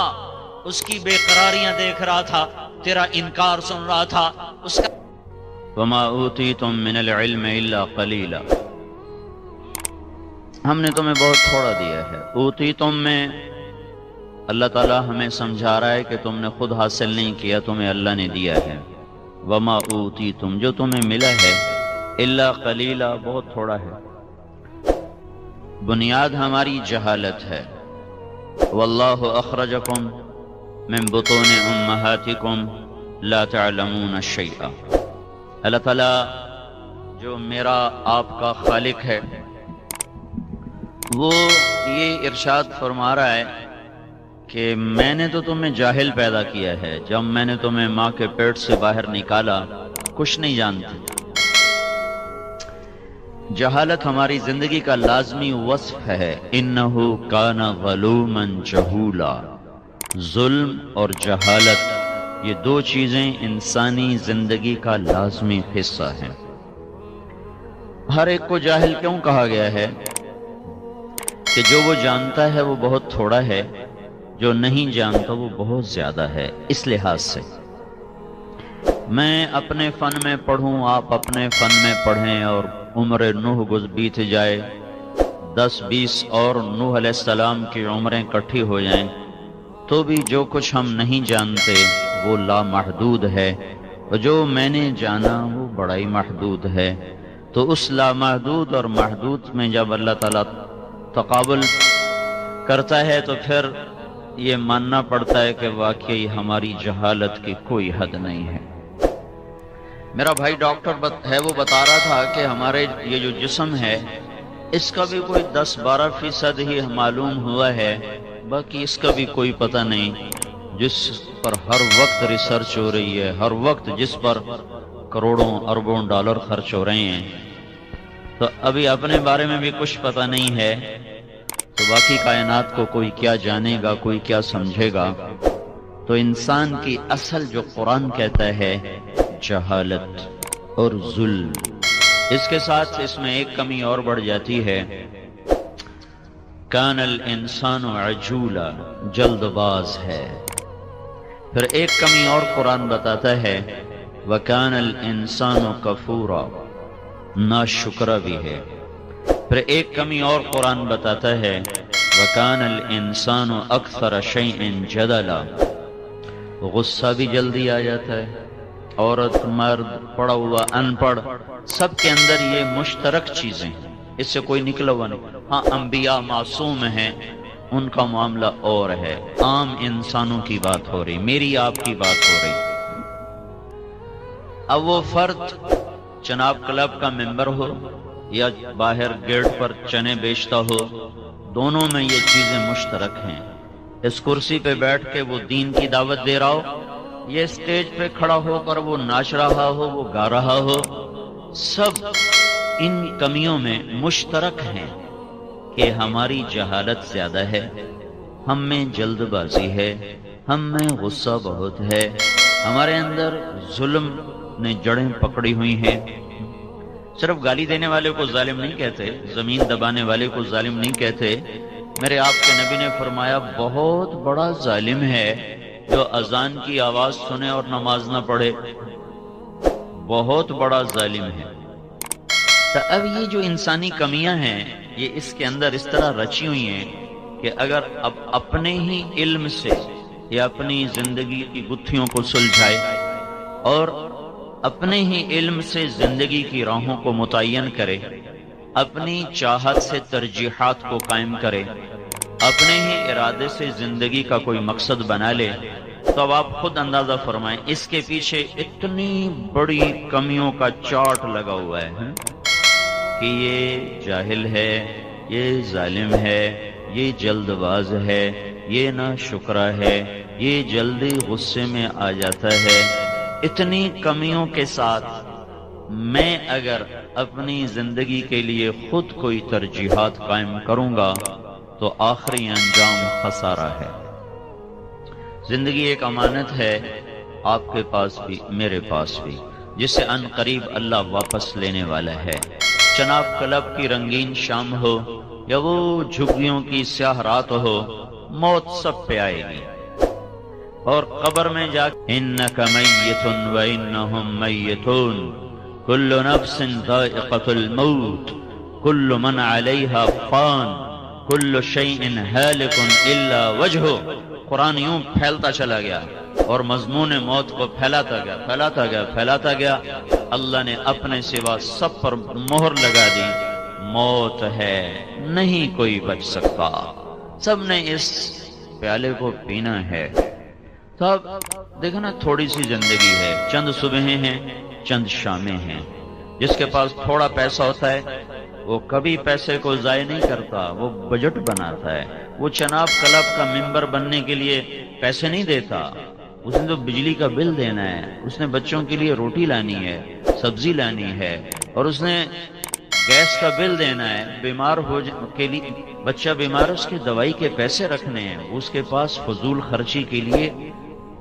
اس کی بے قراریاں دیکھ رہا تھا، تیرا انکار سن رہا تھا اس کا۔ وما اوتیتم من العلم الا قلیلا، ہم نے تمہیں بہت تھوڑا دیا ہے۔ اوتیتم میں اللہ تعالیٰ ہمیں سمجھا رہا ہے کہ تم نے خود حاصل نہیں کیا، تمہیں اللہ نے دیا ہے۔ وما اوتیتم، جو تمہیں ملا ہے، الا قلیلا، بہت تھوڑا ہے۔ بنیاد ہماری جہالت ہے۔ واللہ اخرجکم من بطون امہاتکم لا تعلمون شیئا، اللہ تعالیٰ جو میرا آپ کا خالق ہے وہ یہ ارشاد فرما رہا ہے کہ میں نے تو تمہیں جاہل پیدا کیا ہے، جب میں نے تمہیں ماں کے پیٹ سے باہر نکالا کچھ نہیں جانتے۔ جہالت ہماری زندگی کا لازمی وصف ہے۔ انہ کان ظلوما جہولا، ظلم اور جہالت یہ دو چیزیں انسانی زندگی کا لازمی حصہ ہیں۔ ہر ایک کو جاہل کیوں کہا گیا ہے؟ کہ جو وہ جانتا ہے وہ بہت تھوڑا ہے، جو نہیں جانتا وہ بہت زیادہ ہے۔ اس لحاظ سے میں اپنے فن میں پڑھوں، آپ اپنے فن میں پڑھیں، اور عمر نوح بیت جائے، 10-20 اور نوح علیہ السلام کی عمریں اکٹھی ہو جائیں، تو بھی جو کچھ ہم نہیں جانتے وہ لامحدود ہے، اور جو میں نے جانا وہ بڑا ہی محدود ہے۔ تو اس لامحدود اور محدود میں جب اللہ تعالیٰ تقابل کرتا ہے تو پھر یہ ماننا پڑتا ہے کہ واقعی ہماری جہالت کی کوئی حد نہیں ہے۔ میرا بھائی ڈاکٹر ہے، وہ بتا رہا تھا کہ ہمارے یہ جو جسم ہے اس کا بھی کوئی 10-12% ہی معلوم ہوا ہے، باقی اس کا بھی کوئی پتہ نہیں، جس پر ہر وقت ریسرچ ہو رہی ہے، ہر وقت جس پر کروڑوں اربوں ڈالر خرچ ہو رہے ہیں۔ تو ابھی اپنے بارے میں بھی کچھ پتہ نہیں ہے، تو باقی کائنات کو کوئی کیا جانے گا، کوئی کیا سمجھے گا۔ تو انسان کی اصل جو قرآن کہتا ہے جہالت اور ظلم، اس کے ساتھ اس میں ایک کمی اور بڑھ جاتی ہے، کان الانسان عجولا، جلد باز ہے۔ پھر ایک کمی اور قرآن بتاتا ہے، وکان الانسان کفورا، ناشکرا بھی ہے۔ پھر ایک کمی اور قرآن بتاتا ہے، وکان الانسان اکثر شیء جدلا، غصہ بھی جلدی آ جاتا ہے۔ عورت، مرد، پڑھا ہوا، ان پڑھ، سب کے اندر یہ مشترک چیزیں ہیں، اس سے کوئی نکلا ہوا نہیں۔ ہاں انبیاء معصوم ہیں، ان کا معاملہ اور ہے، عام انسانوں کی بات ہو رہی، میری آپ کی بات ہو رہی۔ اب وہ فرد چناب کلب کا ممبر ہو یا باہر گیٹ پر چنے بیچتا ہو، دونوں میں یہ چیزیں مشترک ہیں۔ اس کرسی پہ بیٹھ کے وہ دین کی دعوت دے رہا ہو، یہ اسٹیج پہ کھڑا ہو کر وہ ناچ رہا ہو، وہ گا رہا ہو، سب ان کمیوں میں مشترک ہیں کہ ہماری جہالت زیادہ ہے، ہم میں جلد بازی ہے، ہم میں غصہ بہت ہے، ہمارے اندر ظلم نے جڑیں پکڑی ہوئی ہیں۔ صرف گالی دینے والے کو ظالم نہیں کہتے، زمین دبانے والے کو ظالم نہیں کہتے۔ میرے آپ کے نبی نے فرمایا بہت بڑا ظالم ہے جو اذان کی آواز سنے اور نماز نہ پڑھے، بہت بڑا ظالم ہے۔ تو اب یہ جو انسانی کمیاں ہیں یہ اس کے اندر اس طرح رچی ہوئی ہیں کہ اگر اب اپنے ہی علم سے یا اپنی زندگی کی گتھیوں کو سلجھائے اور اپنے ہی علم سے زندگی کی راہوں کو متعین کرے، اپنی چاہت سے ترجیحات کو قائم کرے، اپنے ہی ارادے سے زندگی کا کوئی مقصد بنا لے، تو اب آپ خود اندازہ فرمائیں اس کے پیچھے اتنی بڑی کمیوں کا چارٹ لگا ہوا ہے کہ یہ جاہل ہے، یہ ظالم ہے، یہ جلد باز ہے، یہ ناشکرا ہے، یہ جلدی غصے میں آ جاتا ہے۔ اتنی کمیوں کے ساتھ میں اگر اپنی زندگی کے لیے خود کوئی ترجیحات قائم کروں گا تو آخری انجام خسارہ ہے۔ زندگی ایک امانت ہے، آپ کے پاس بھی میرے پاس بھی، جسے ان قریب اللہ واپس لینے والا ہے۔ چناب کلب کی رنگین شام ہو یا وہ جھگیوں کی سیاہ رات ہو، موت سب پہ آئے گی، اور قبر میں جا انک میت و انہم میتون کل نفس ذائقۃ الموت کل من علیہا فان کل شیء ہالک الا وجہہ۔ قرآن یوں پھیلتا چلا گیا اور مضمون موت کو پھیلاتا گیا۔ اللہ نے اپنے سوا سب پر مہر لگا دی، موت ہے، نہیں کوئی بچ سکتا، سب نے اس پیالے کو پینا ہے۔ تو اب دیکھنا تھوڑی سی زندگی ہے، چند صبحیں ہیں، چند شامیں ہیں۔ جس کے پاس تھوڑا پیسہ ہوتا ہے وہ کبھی پیسے کو ضائع نہیں کرتا، وہ بجٹ بناتا ہے۔ وہ چناب کلب کا ممبر بننے کے لیے پیسے نہیں دیتا، اس نے تو بجلی کا بل دینا ہے، اس نے بچوں کے لیے روٹی لانی ہے، سبزی لانی ہے، اور اس نے گیس کا بل دینا ہے، بیمار ہو کے لیے بچہ بیمار ہے اس کے دوائی کے پیسے رکھنے ہیں، اس کے پاس فضول خرچی کے لیے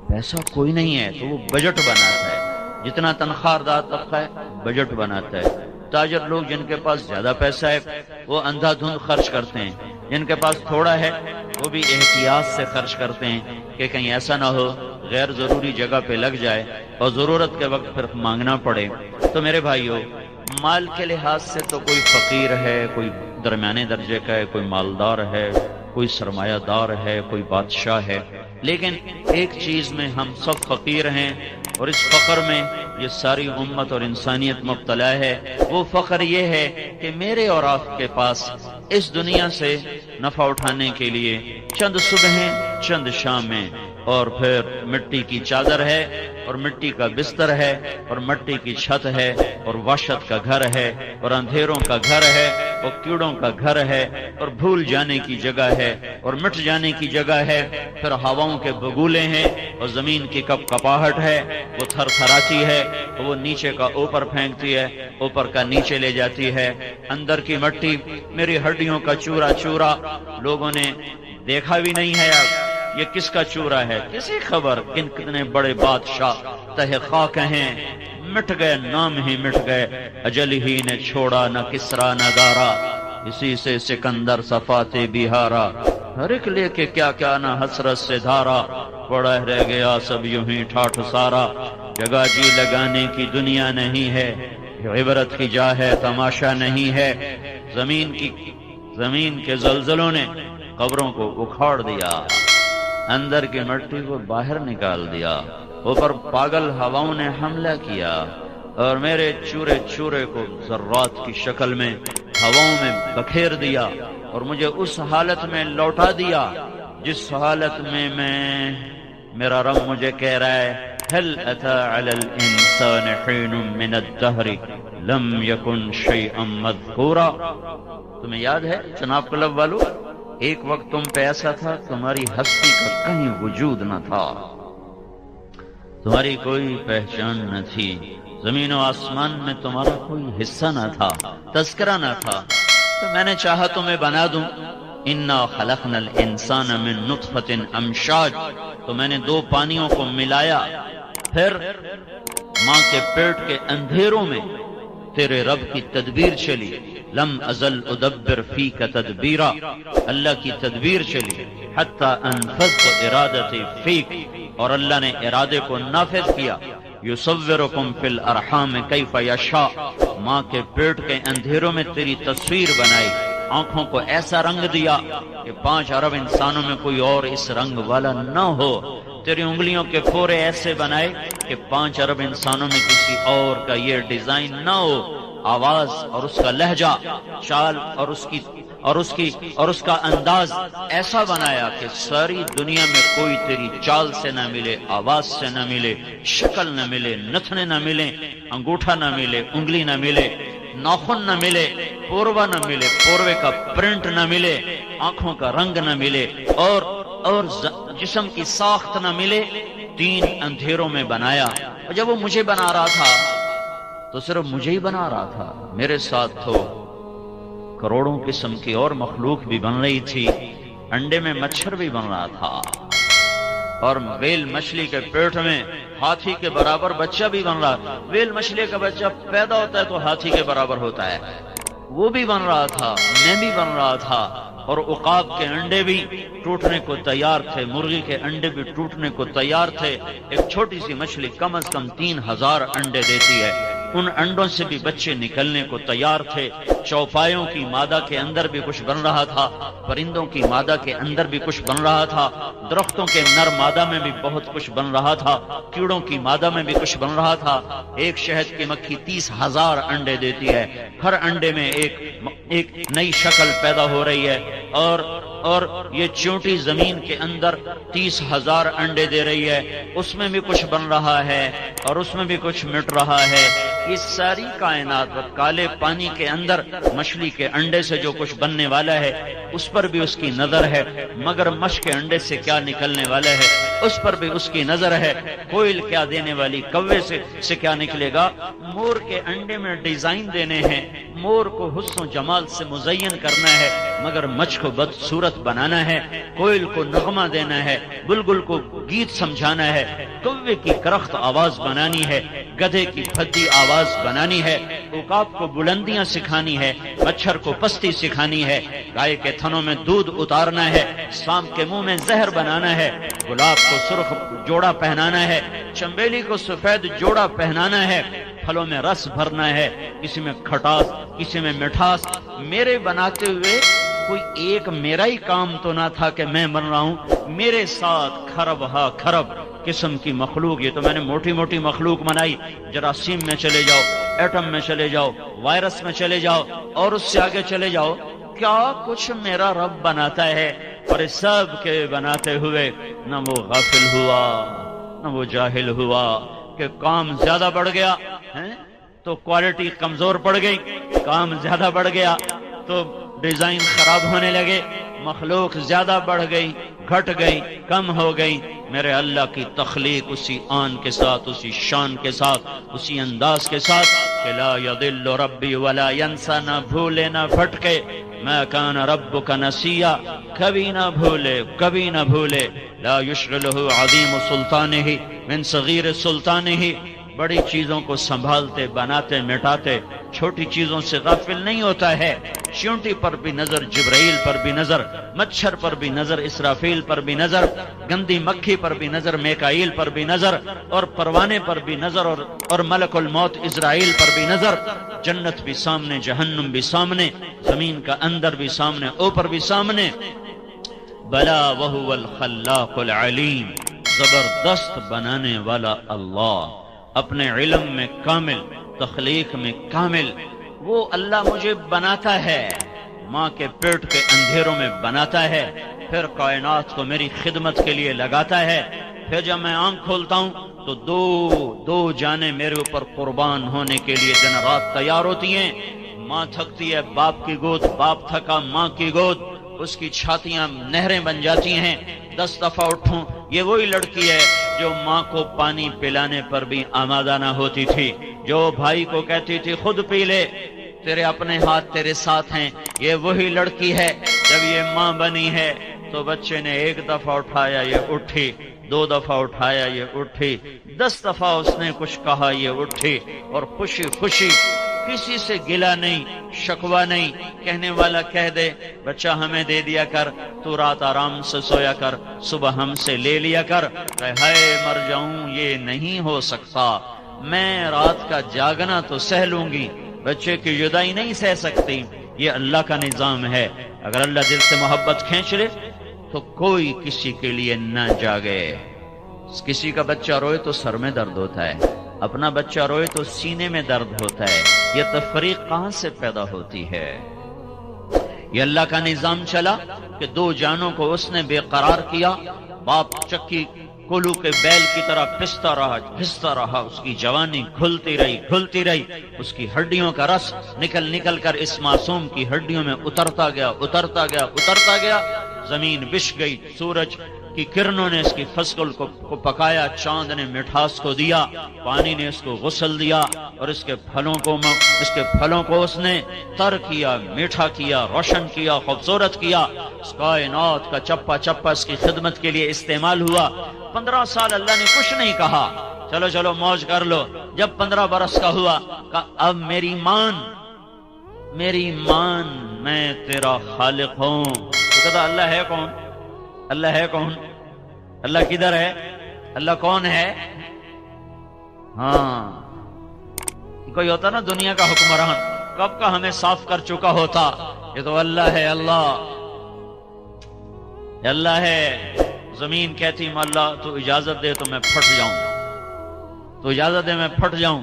پیسہ کوئی نہیں ہے، تو وہ بجٹ بناتا ہے۔ جتنا تنخواہ دار طبقہ ہے بجٹ بناتا ہے۔ تاجر لوگ جن کے پاس زیادہ پیسہ ہے وہ اندھا دھند خرچ کرتے ہیں، جن کے پاس تھوڑا ہے وہ بھی احتیاط سے خرچ کرتے ہیں کہ کہیں ایسا نہ ہو غیر ضروری جگہ پہ لگ جائے اور ضرورت کے وقت پھر مانگنا پڑے۔ تو میرے بھائیو، مال کے لحاظ سے تو کوئی فقیر ہے، کوئی درمیانے درجے کا ہے، کوئی مالدار ہے، کوئی سرمایہ دار ہے، کوئی بادشاہ ہے، لیکن ایک چیز میں ہم سب فقیر ہیں، اور اس فقر میں یہ ساری امت اور انسانیت مبتلا ہے۔ وہ فقر یہ ہے کہ میرے اور آپ کے پاس اس دنیا سے نفع اٹھانے کے لیے چند صبحیں، چند شامیں، اور پھر مٹی کی چادر ہے، اور مٹی کا بستر ہے، اور مٹی کی چھت ہے، اور وحشت کا گھر ہے، اور اندھیروں کا گھر ہے، اور کیڑوں کا گھر ہے، اور بھول جانے کی جگہ ہے، اور مٹ جانے کی جگہ ہے، پھر ہواؤں کے بگولے ہیں، اور زمین کی کپ کپاہٹ ہے، وہ تھر تھراتی ہے، وہ نیچے کا اوپر پھینکتی ہے، اوپر کا نیچے لے جاتی ہے، اندر کی مٹی میری ہڈیوں کا چورا چورا، لوگوں نے دیکھا بھی نہیں ہے اب یہ کس کا چورا ہے، کسی خبر، کتنے بڑے بادشاہ تہ خاک ہیں، مٹ گئے، نام ہی مٹ گئے، اجل ہی نے چھوڑا نہ کسرا نہ دارا، اسی سے سکندر صفات بہارا، ہر ایک لے کے کیا کیا نہ حسرت سے دھارا، پڑا رہ گیا سب یوں ہی ٹھاٹھ سارا، جگہ جی لگانے کی دنیا نہیں ہے، عبرت کی جا ہے تماشا نہیں ہے، زمین کے زلزلوں نے قبروں کو اکھاڑ دیا، اندر کی مٹی کو باہر نکال دیا، اوپر پاگل ہواؤں نے حملہ کیا اور میرے چورے چورے کو ذرات کی شکل میں ہواؤں میں بکھیر دیا، اور مجھے اس حالت میں لوٹا دیا جس حالت میں میرا رب مجھے کہہ رہا ہے هل اتى على الانسان حين من الدهر لم يكن شيئا مذكورا۔ تمہیں یاد ہے چناب کلب والو، ایک وقت تم پہ ایسا تھا تمہاری ہستی کا کہیں وجود نہ تھا، تمہاری کوئی پہچان نہ تھی، زمین و آسمان میں تمہارا کوئی حصہ نہ تھا، تذکرہ نہ تھا، تو میں نے چاہا تمہیں بنا دوں۔ انا خلقنا الانسان من نطفۃ امشاج، تو میں نے دو پانیوں کو ملایا، پھر ماں کے پیٹ کے اندھیروں میں تیرے رب کی تدبیر چلی۔ لم ازل ادبر فیک تدبیرا، اللہ کی تدبیر چلی، حتی انفذت ارادتی فیک، اور اللہ نے ارادے کو نافذ کیا۔ یصورکم فی الارحام کیف یشاء، ماں کے پیٹ کے اندھیروں میں تیری تصویر بنائی، آنکھوں کو ایسا رنگ دیا کہ 5 ارب انسانوں میں کوئی اور اس رنگ والا نہ ہو، تیری انگلیوں کے پھورے ایسے بنائے کہ 5 ارب انسانوں میں کسی اور کا یہ ڈیزائن نہ ہو، آواز اور اس کا لہجہ، چال اور اس کا انداز ایسا بنایا کہ ساری دنیا میں کوئی تیری چال سے نہ ملے، آواز سے نہ ملے، شکل نہ ملے، نتنے نہ ملے، انگوٹھا نہ ملے، انگلی نہ ملے، ناخن نہ ملے، پوروا نہ ملے، پوروے کا پرنٹ نہ ملے، آنکھوں کا رنگ نہ ملے، اور جسم کی ساخت نہ ملے۔ 3 اندھیروں میں بنایا، اور جب وہ مجھے بنا رہا تھا تو صرف مجھے ہی بنا رہا تھا، میرے ساتھ تو کروڑوں قسم کی اور مخلوق بھی بن رہی تھی، انڈے میں مچھر بھی بن رہا تھا، اور ویل مچھلی کے پیٹ میں ہاتھی کے برابر بچہ بھی بن رہا۔ ویل مچھلی کا بچہ پیدا ہوتا ہے تو ہاتھی کے برابر ہوتا ہے، وہ بھی بن رہا تھا، میں بھی بن رہا تھا، اور عقاب کے انڈے بھی ٹوٹنے کو تیار تھے، مرغی کے انڈے بھی ٹوٹنے کو تیار تھے۔ ایک چھوٹی سی مچھلی کم از کم 3000 انڈے دیتی ہے، ان انڈوں سے بھی بچے نکلنے کو تیار تھے۔ چوپایوں کی مادہ کے اندر بھی کچھ بن رہا تھا، پرندوں کی مادہ کے اندر بھی کچھ بن رہا تھا، درختوں کے نر مادہ میں بھی بہت کچھ بن رہا تھا، کیڑوں کی مادہ میں بھی کچھ بن رہا تھا۔ ایک شہد کی مکھی 30,000 انڈے دیتی ہے، ہر انڈے میں ایک نئی شکل پیدا ہو رہی ہے، اور یہ چونٹی زمین کے اندر 30,000 انڈے دے رہی ہے، اس میں بھی کچھ بن رہا ہے اور اس میں بھی کچھ مٹ رہا ہے۔ یہ ساری کائنات کالے پانی کے اندر مچھلی کے انڈے سے جو کچھ بننے والا ہے اس پر بھی اس کی نظر ہے، مگر مچھ کے انڈے سے کیا نکلنے والا ہے اس پر بھی اس کی نظر ہے، کوئل کیا دینے والی، کوے سے کیا نکلے گا۔ مور کے انڈے میں ڈیزائن دینے ہیں، مور کو حسن و جمال سے مزین کرنا ہے، مگر مچھ کو بدصورت بنانا ہے، کوئل کو نغمہ دینا ہے، بلبل کو گیت سمجھانا ہے، کوے کی کرخت آواز بنانی ہے، گدھے کی پھدی آواز بنانی ہے، عقاب کو بلندیاں سکھانی ہے، مچھر کو پستی سکھانی ہے، گائے کے تھنوں میں دودھ اتارنا ہے، سانپ کے منہ میں زہر بنانا ہے، گلاب کو سرخ جوڑا پہنانا ہے، چنبیلی کو سفید جوڑا پہنانا ہے، پھلوں میں رس بھرنا ہے، کسی میں کھٹاس کسی میں مٹھاس۔ میرے بناتے ہوئے کوئی ایک میرا ہی کام تو نہ تھا کہ میں بن رہا ہوں، میرے ساتھ کھرب ہا کھرب قسم کی مخلوق۔ یہ تو میں نے موٹی موٹی مخلوق بنائی، جراثیم میں چلے جاؤ، ایٹم میں چلے جاؤ، وائرس میں چلے جاؤ، اور اس سے آگے چلے جاؤ، کیا کچھ میرا رب بناتا ہے۔ اور اس سب کے بناتے ہوئے نہ وہ غافل ہوا نہ وہ جاہل ہوا کہ کام زیادہ بڑھ گیا تو کوالٹی کمزور پڑ گئی، کام زیادہ بڑھ گیا تو ڈیزائن خراب ہونے لگے، مخلوق زیادہ بڑھ گئی، گھٹ گئی، کم ہو گئی۔ میرے اللہ کی تخلیق اسی آن کے ساتھ، اسی شان کے ساتھ، اسی انداز کے ساتھ کہ لا یضل ربی ولا ینسا، نہ بھولے نہ بھٹکے، ما کان ربک نسیا، کبھی نہ بھولے کبھی نہ بھولے، لا یشغلہ عظیم سلطانہ من صغیر سلطانہ، بڑی چیزوں کو سنبھالتے بناتے مٹاتے چھوٹی چیزوں سے غافل نہیں ہوتا ہے۔ چیونٹی پر بھی نظر، جبرائیل پر بھی نظر، مچھر پر بھی نظر، اسرافیل پر بھی نظر، گندی مکھی پر بھی نظر، میکائیل پر بھی نظر، اور پروانے پر بھی نظر، اور ملک الموت اسرائیل پر بھی نظر۔ جنت بھی سامنے، جہنم بھی سامنے، زمین کا اندر بھی سامنے، اوپر بھی سامنے۔ بلا وہو الخلاق العلیم، زبردست بنانے والا اللہ، اپنے علم میں کامل، تخلیق میں کامل۔ وہ اللہ مجھے بناتا ہے، ماں کے پیٹ کے اندھیروں میں بناتا ہے، پھر کائنات کو میری خدمت کے لیے لگاتا ہے۔ پھر جب میں آنکھ کھولتا ہوں تو دو جانیں میرے اوپر قربان ہونے کے لیے دن رات تیار ہوتی ہیں۔ ماں تھکتی ہے باپ کی گود، باپ تھکا ماں کی گود، اس کی چھاتیاں نہریں بن جاتی ہیں۔ 10 دفعہ اٹھوں، یہ وہی لڑکی ہے جو ماں کو پانی پلانے پر بھی آمادہ نہ ہوتی تھی، جو بھائی کو کہتی تھی خود پی لے، تیرے اپنے ہاتھ تیرے ساتھ ہیں، یہ وہی لڑکی ہے جب یہ ماں بنی ہے تو بچے نے ایک دفعہ اٹھایا یہ اٹھی، 2 دفعہ اٹھایا یہ اٹھی، 10 دفعہ اس نے کچھ کہا یہ اٹھی، اور خوشی خوشی، کسی سے گلا نہیں، شکوہ نہیں، کہنے والا کہہ دے بچہ ہمیں دے دیا کر، تو رات آرام سے سویا کر، صبح ہم سے لے لیا کر، ہائے مر جاؤں یہ نہیں ہو سکتا، میں رات کا جاگنا تو سہ لوں گی، بچے کی جدائی نہیں سہ سکتی، یہ اللہ کا نظام ہے۔ اگر اللہ دل سے محبت کھینچ لے تو کوئی کسی کے لیے نہ جاگے۔ کسی کا بچہ روئے تو سر میں درد ہوتا ہے، اپنا بچہ روئے تو سینے میں درد ہوتا ہے، یہ تفریق کہاں سے پیدا ہوتی ہے؟ یہ اللہ کا نظام چلا کہ 2 جانوں کو اس نے بے قرار کیا، باپ چکی کولو کے بیل کی طرح پستا رہا، اس کی جوانی گھلتی رہی، اس کی ہڈیوں کا رس نکل کر اس معصوم کی ہڈیوں میں اترتا گیا، زمین بچھ گئی، سورج کی کرنوں نے اس کی فصل کو پکایا، چاند نے مٹھاس کو دیا، پانی نے اس کو غسل دیا، اور اس کے پھلوں کو اس نے تر کیا، میٹھا کیا، روشن کیا، خوبصورت کیا، اس کائنات کا چپا اس کی خدمت کے لیے استعمال ہوا۔ 15 سال اللہ نے کچھ نہیں کہا، چلو موج کر لو۔ جب 15 برس کا ہوا، کہا اب میری مان میں تیرا خالق ہوں۔ تو کہتا اللہ ہے کون؟ اللہ کدھر ہے؟ اللہ کون ہے؟ ہاں، کوئی ہوتا نا دنیا کا حکمران، کب کا ہمیں صاف کر چکا ہوتا، یہ تو اللہ ہے، اللہ ہے۔ زمین کہتی اللہ تو اجازت دے تو میں پھٹ جاؤں،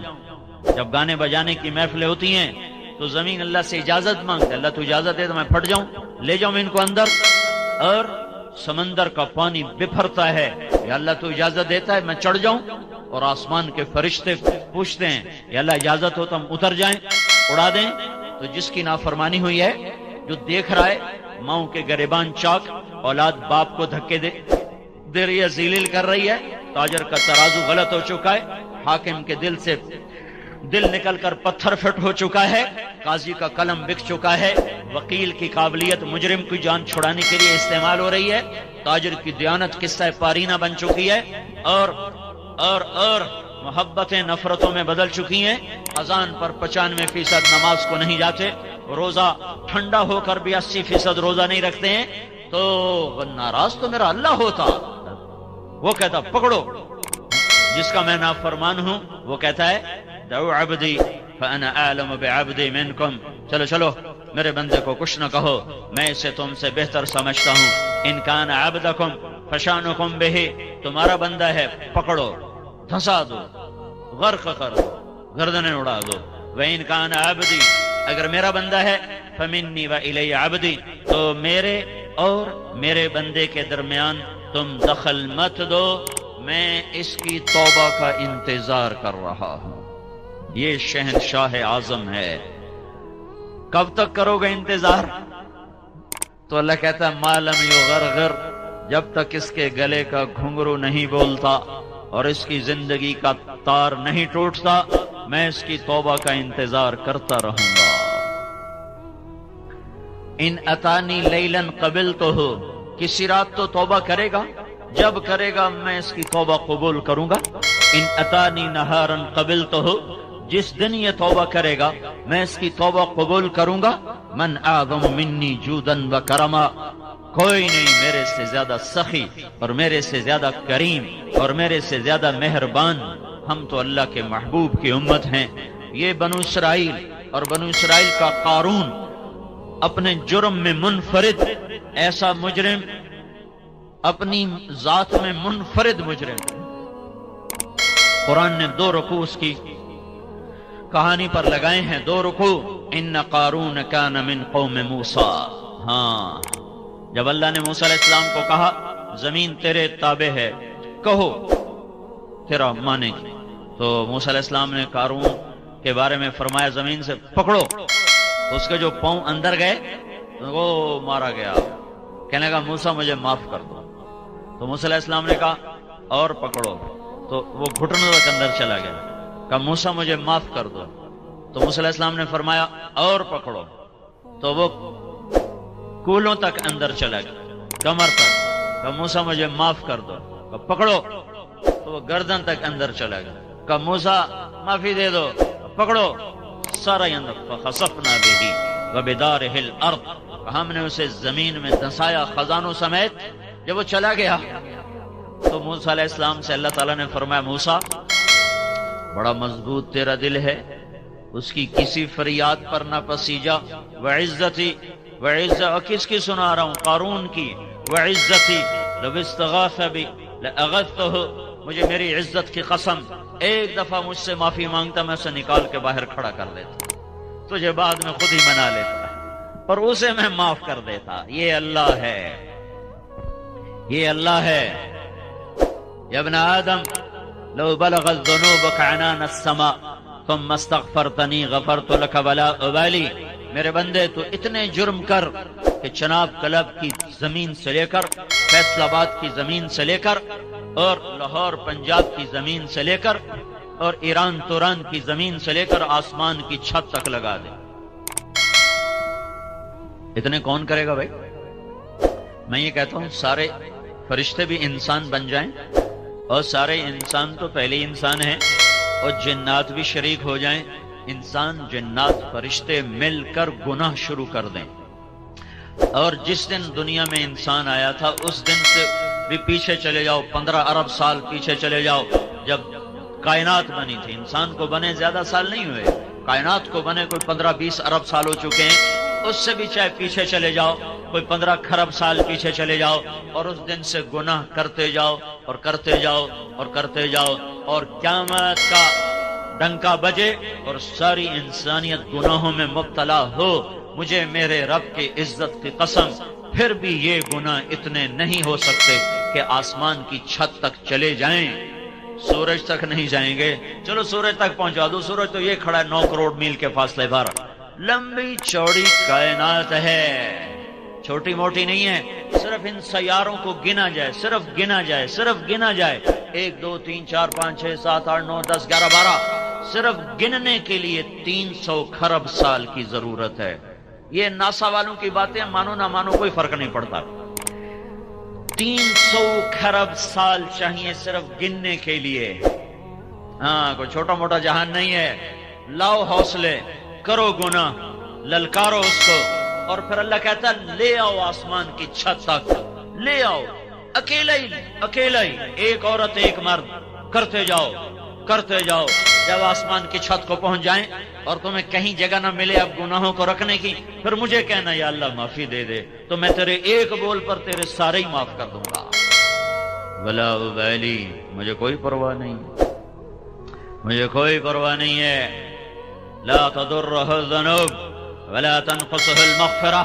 جب گانے بجانے کی محفلیں ہوتی ہیں تو زمین اللہ سے اجازت مانگتے، اللہ تو اجازت دے تو میں پھٹ جاؤں، لے جاؤں ان کو اندر، اور سمندر کا پانی بپھرتا ہے، یا اللہ تو اجازت دیتا ہے میں چڑھ جاؤں، اور آسمان کے فرشتے پوچھتے ہیں یا اللہ اجازت ہو تو ہم اتر جائیں، اڑا دیں۔ تو جس کی نافرمانی ہوئی ہے، جو دیکھ رہا ہے ماؤں کے گریبان چاک، اولاد باپ کو دھکے دے رہی ہے، ذلیل کر رہی ہے، تاجر کا ترازو غلط ہو چکا ہے، حاکم کے دل سے دل نکل کر پتھر فٹ ہو چکا ہے، قاضی کا قلم بک چکا ہے، وکیل کی قابلیت مجرم کی جان چھڑانے کے لیے استعمال ہو رہی ہے، تاجر کی دیانت قصہ پارینہ بن چکی ہے، اور محبتیں نفرتوں میں بدل چکی ہیں، اذان پر 95% نماز کو نہیں جاتے، روزہ ٹھنڈا ہو کر بھی 80% روزہ نہیں رکھتے ہیں، تو ناراض تو میرا اللہ ہوتا، وہ کہتا پکڑو جس کا میں نافرمان ہوں، وہ کہتا ہے دعو عبدی فانا اعلم بعبدی منکم، چلو میرے بندے کو کچھ نہ کہو، میں اسے تم سے بہتر سمجھتا ہوں، ان کان عبدکم فشانکم بہ، تمہارا بندہ ہے پکڑو، دھنسا دو، غرق کر دو، گردنیں اڑا دو، وان کان عبدی، اگر میرا بندہ ہے فمنی والی عبدی، تو میرے اور میرے بندے کے درمیان تم دخل مت دو، میں اس کی توبہ کا انتظار کر رہا ہوں۔ یہ شہنشاہ اعظم ہے، کب تک کرو گے انتظار؟ تو اللہ کہتا ہے ما لم یغرغر، جب تک اس کے گلے کا گھنگرو نہیں بولتا اور اس کی زندگی کا تار نہیں ٹوٹتا، میں اس کی توبہ کا انتظار کرتا رہوں گا۔ ان اتانی لیلن قبلتہ، کسی رات تو توبہ کرے گا، جب کرے گا میں اس کی توبہ قبول کروں گا۔ ان اتانی نہارن قبلتہ، جس دن یہ توبہ کرے گا میں اس کی توبہ قبول کروں گا۔ من اعظم منی جودن و کرما، کوئی نہیں میرے سے زیادہ سخی اور میرے سے زیادہ کریم اور میرے سے زیادہ مہربان، ہم تو اللہ کے محبوب کی امت ہیں۔ یہ بنو اسرائیل اور بنو اسرائیل کا قارون اپنے جرم میں منفرد، ایسا مجرم اپنی ذات میں منفرد مجرم، قرآن نے 2 رکوع اس کی کہانی پر لگائے ہیں، 2 رکوع۔ ان قارون کان من قوم موسیٰ، ہاں جب اللہ نے موسیٰ علیہ السلام کو کہا زمین تیرے تابع ہے، کہو تیرا مانے گی، تو موسیٰ علیہ السلام نے قارون کے بارے میں فرمایا زمین سے پکڑو، اس کے جو پاؤں اندر گئے وہ مارا گیا، کہنے لگا موسیٰ مجھے معاف کر دو، تو موسیٰ علیہ السلام نے کہا اور پکڑو، تو وہ گھٹنوں تک اندر چلا گیا، کہا موسیٰ مجھے معاف کر دو. تو موسیٰ علیہ السلام نے فرمایا اور پکڑو. تو وہ کولوں تک اندر چلا گیا, کمر تک. کہا موسیٰ مجھے معاف کر دو. کہا پکڑو. تو وہ گردن تک اندر چلا گیا. کہا موسیٰ معافی دے دو. پکڑو. سارا اندر. فخسفنا بہ وبدارہ الارض, ہم نے اسے زمین میں دھنسایا خزانوں سمیت. جب وہ چلا گیا تو موسیٰ علیہ السلام سے اللہ تعالیٰ نے فرمایا موسیٰ بڑا مضبوط تیرا دل ہے, اس کی کسی فریاد پر نہ پسیجا. وعزتی اور کس کی سنا رہا ہوں؟ قارون کی. وعزتی لو استغاث بی لاغثتہ, مجھے میری عزت کی قسم ایک دفعہ مجھ سے معافی مانگتا میں اسے نکال کے باہر کھڑا کر دیتا, تجھے بعد میں خود ہی منا لیتا, اور اسے میں معاف کر دیتا. یہ اللہ ہے, یہ اللہ ہے. یا ابن آدم لو بلغت ذنوبک عنان السماء ثم استغفرتنی غفرت لک ولا ابالی. میرے بندے تو اتنے جرم کر کہ چناب کلب کی زمین سے لے کر فیصل آباد کی زمین سے لے کر اور لاہور پنجاب کی زمین سے لے کر اور ایران توران کی زمین سے لے کر آسمان کی چھت تک لگا دے, اتنے کون کرے گا بھائی؟ میں یہ کہتا ہوں سارے فرشتے بھی انسان بن جائیں, اور سارے انسان تو پہلے انسان ہیں, اور جنات بھی شریک ہو جائیں, انسان جنات فرشتے مل کر گناہ شروع کر دیں, اور جس دن دنیا میں انسان آیا تھا اس دن سے بھی پیچھے چلے جاؤ, 15 ارب سال پیچھے چلے جاؤ, جب کائنات بنی تھی. انسان کو بنے زیادہ سال نہیں ہوئے, کائنات کو بنے کوئی 15-20 ارب سال ہو چکے ہیں. اس سے بھی چاہے پیچھے چلے جاؤ, کوئی 15 کھرب سال پیچھے چلے جاؤ, اور اس دن سے گناہ کرتے جاؤ اور کرتے جاؤ اور کرتے جاؤ, اور قیامت کا ڈنکا بجے اور ساری انسانیت گناہوں میں مبتلا ہو. مجھے میرے رب کی عزت کی قسم پھر بھی یہ گناہ اتنے نہیں ہو سکتے کہ آسمان کی چھت تک چلے جائیں, سورج تک نہیں جائیں گے. چلو سورج تک پہنچا دو, سورج تو یہ کھڑا ہے 9 کروڑ میل کے فاصلے پر. لمبی چوڑی کائنات ہے, چھوٹی موٹی نہیں ہے. صرف ان سیاروں کو گنا جائے, صرف گنا جائے, صرف گنا جائے, 1 2 3 4 5 6 7 8 9 10 11 12, صرف گننے کے لیے 300 کھرب سال کی ضرورت ہے. یہ ناسا والوں کی باتیں مانو نہ مانو کوئی فرق نہیں پڑتا. 300 کھرب سال چاہیے صرف گننے کے لیے. ہاں کوئی چھوٹا موٹا جہان نہیں ہے. لاؤ حوصلے, کرو گناہ, للکارو اس کو, اور پھر اللہ کہتا ہے لے آؤ آسمان کی چھت تک, لے آؤ اکیلا ہی, ایک عورت ایک مرد, کرتے جاؤ کرتے جاؤ. جب آسمان کی چھت کو پہنچ جائیں اور تمہیں کہیں جگہ نہ ملے اب گناہوں کو رکھنے کی, پھر مجھے کہنا یا اللہ معافی دے دے, تو میں تیرے ایک بول پر تیرے سارے ہی معاف کر دوں گا. ولا ابالی, مجھے کوئی پرواہ نہیں, مجھے کوئی پرواہ نہیں ہے. لا تضرہ الذنوب ولا تنقصہ المغفرہ,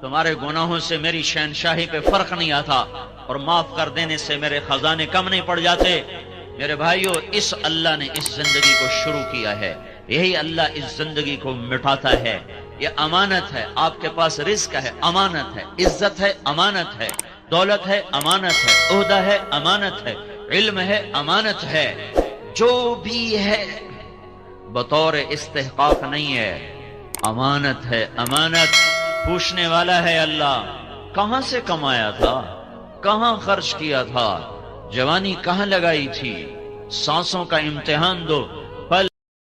تمہارے گناہوں سے میری شہنشاہی پہ فرق نہیں آتا, اور معاف کر دینے سے میرے خزانے کم نہیں پڑ جاتے. میرے بھائیو, اس اللہ نے اس زندگی کو شروع کیا ہے, یہی اللہ اس زندگی کو مٹاتا ہے. یہ امانت ہے, آپ کے پاس رزق ہے, امانت ہے, عزت ہے, امانت ہے, دولت ہے, امانت ہے, عہدہ ہے, امانت ہے, علم ہے, امانت ہے. جو بھی ہے بطور استحقاق نہیں ہے, امانت ہے. امانت پوچھنے والا ہے اللہ, کہاں سے کمایا تھا, کہاں خرچ کیا تھا, جوانی کہاں لگائی تھی, سانسوں کا امتحان دو.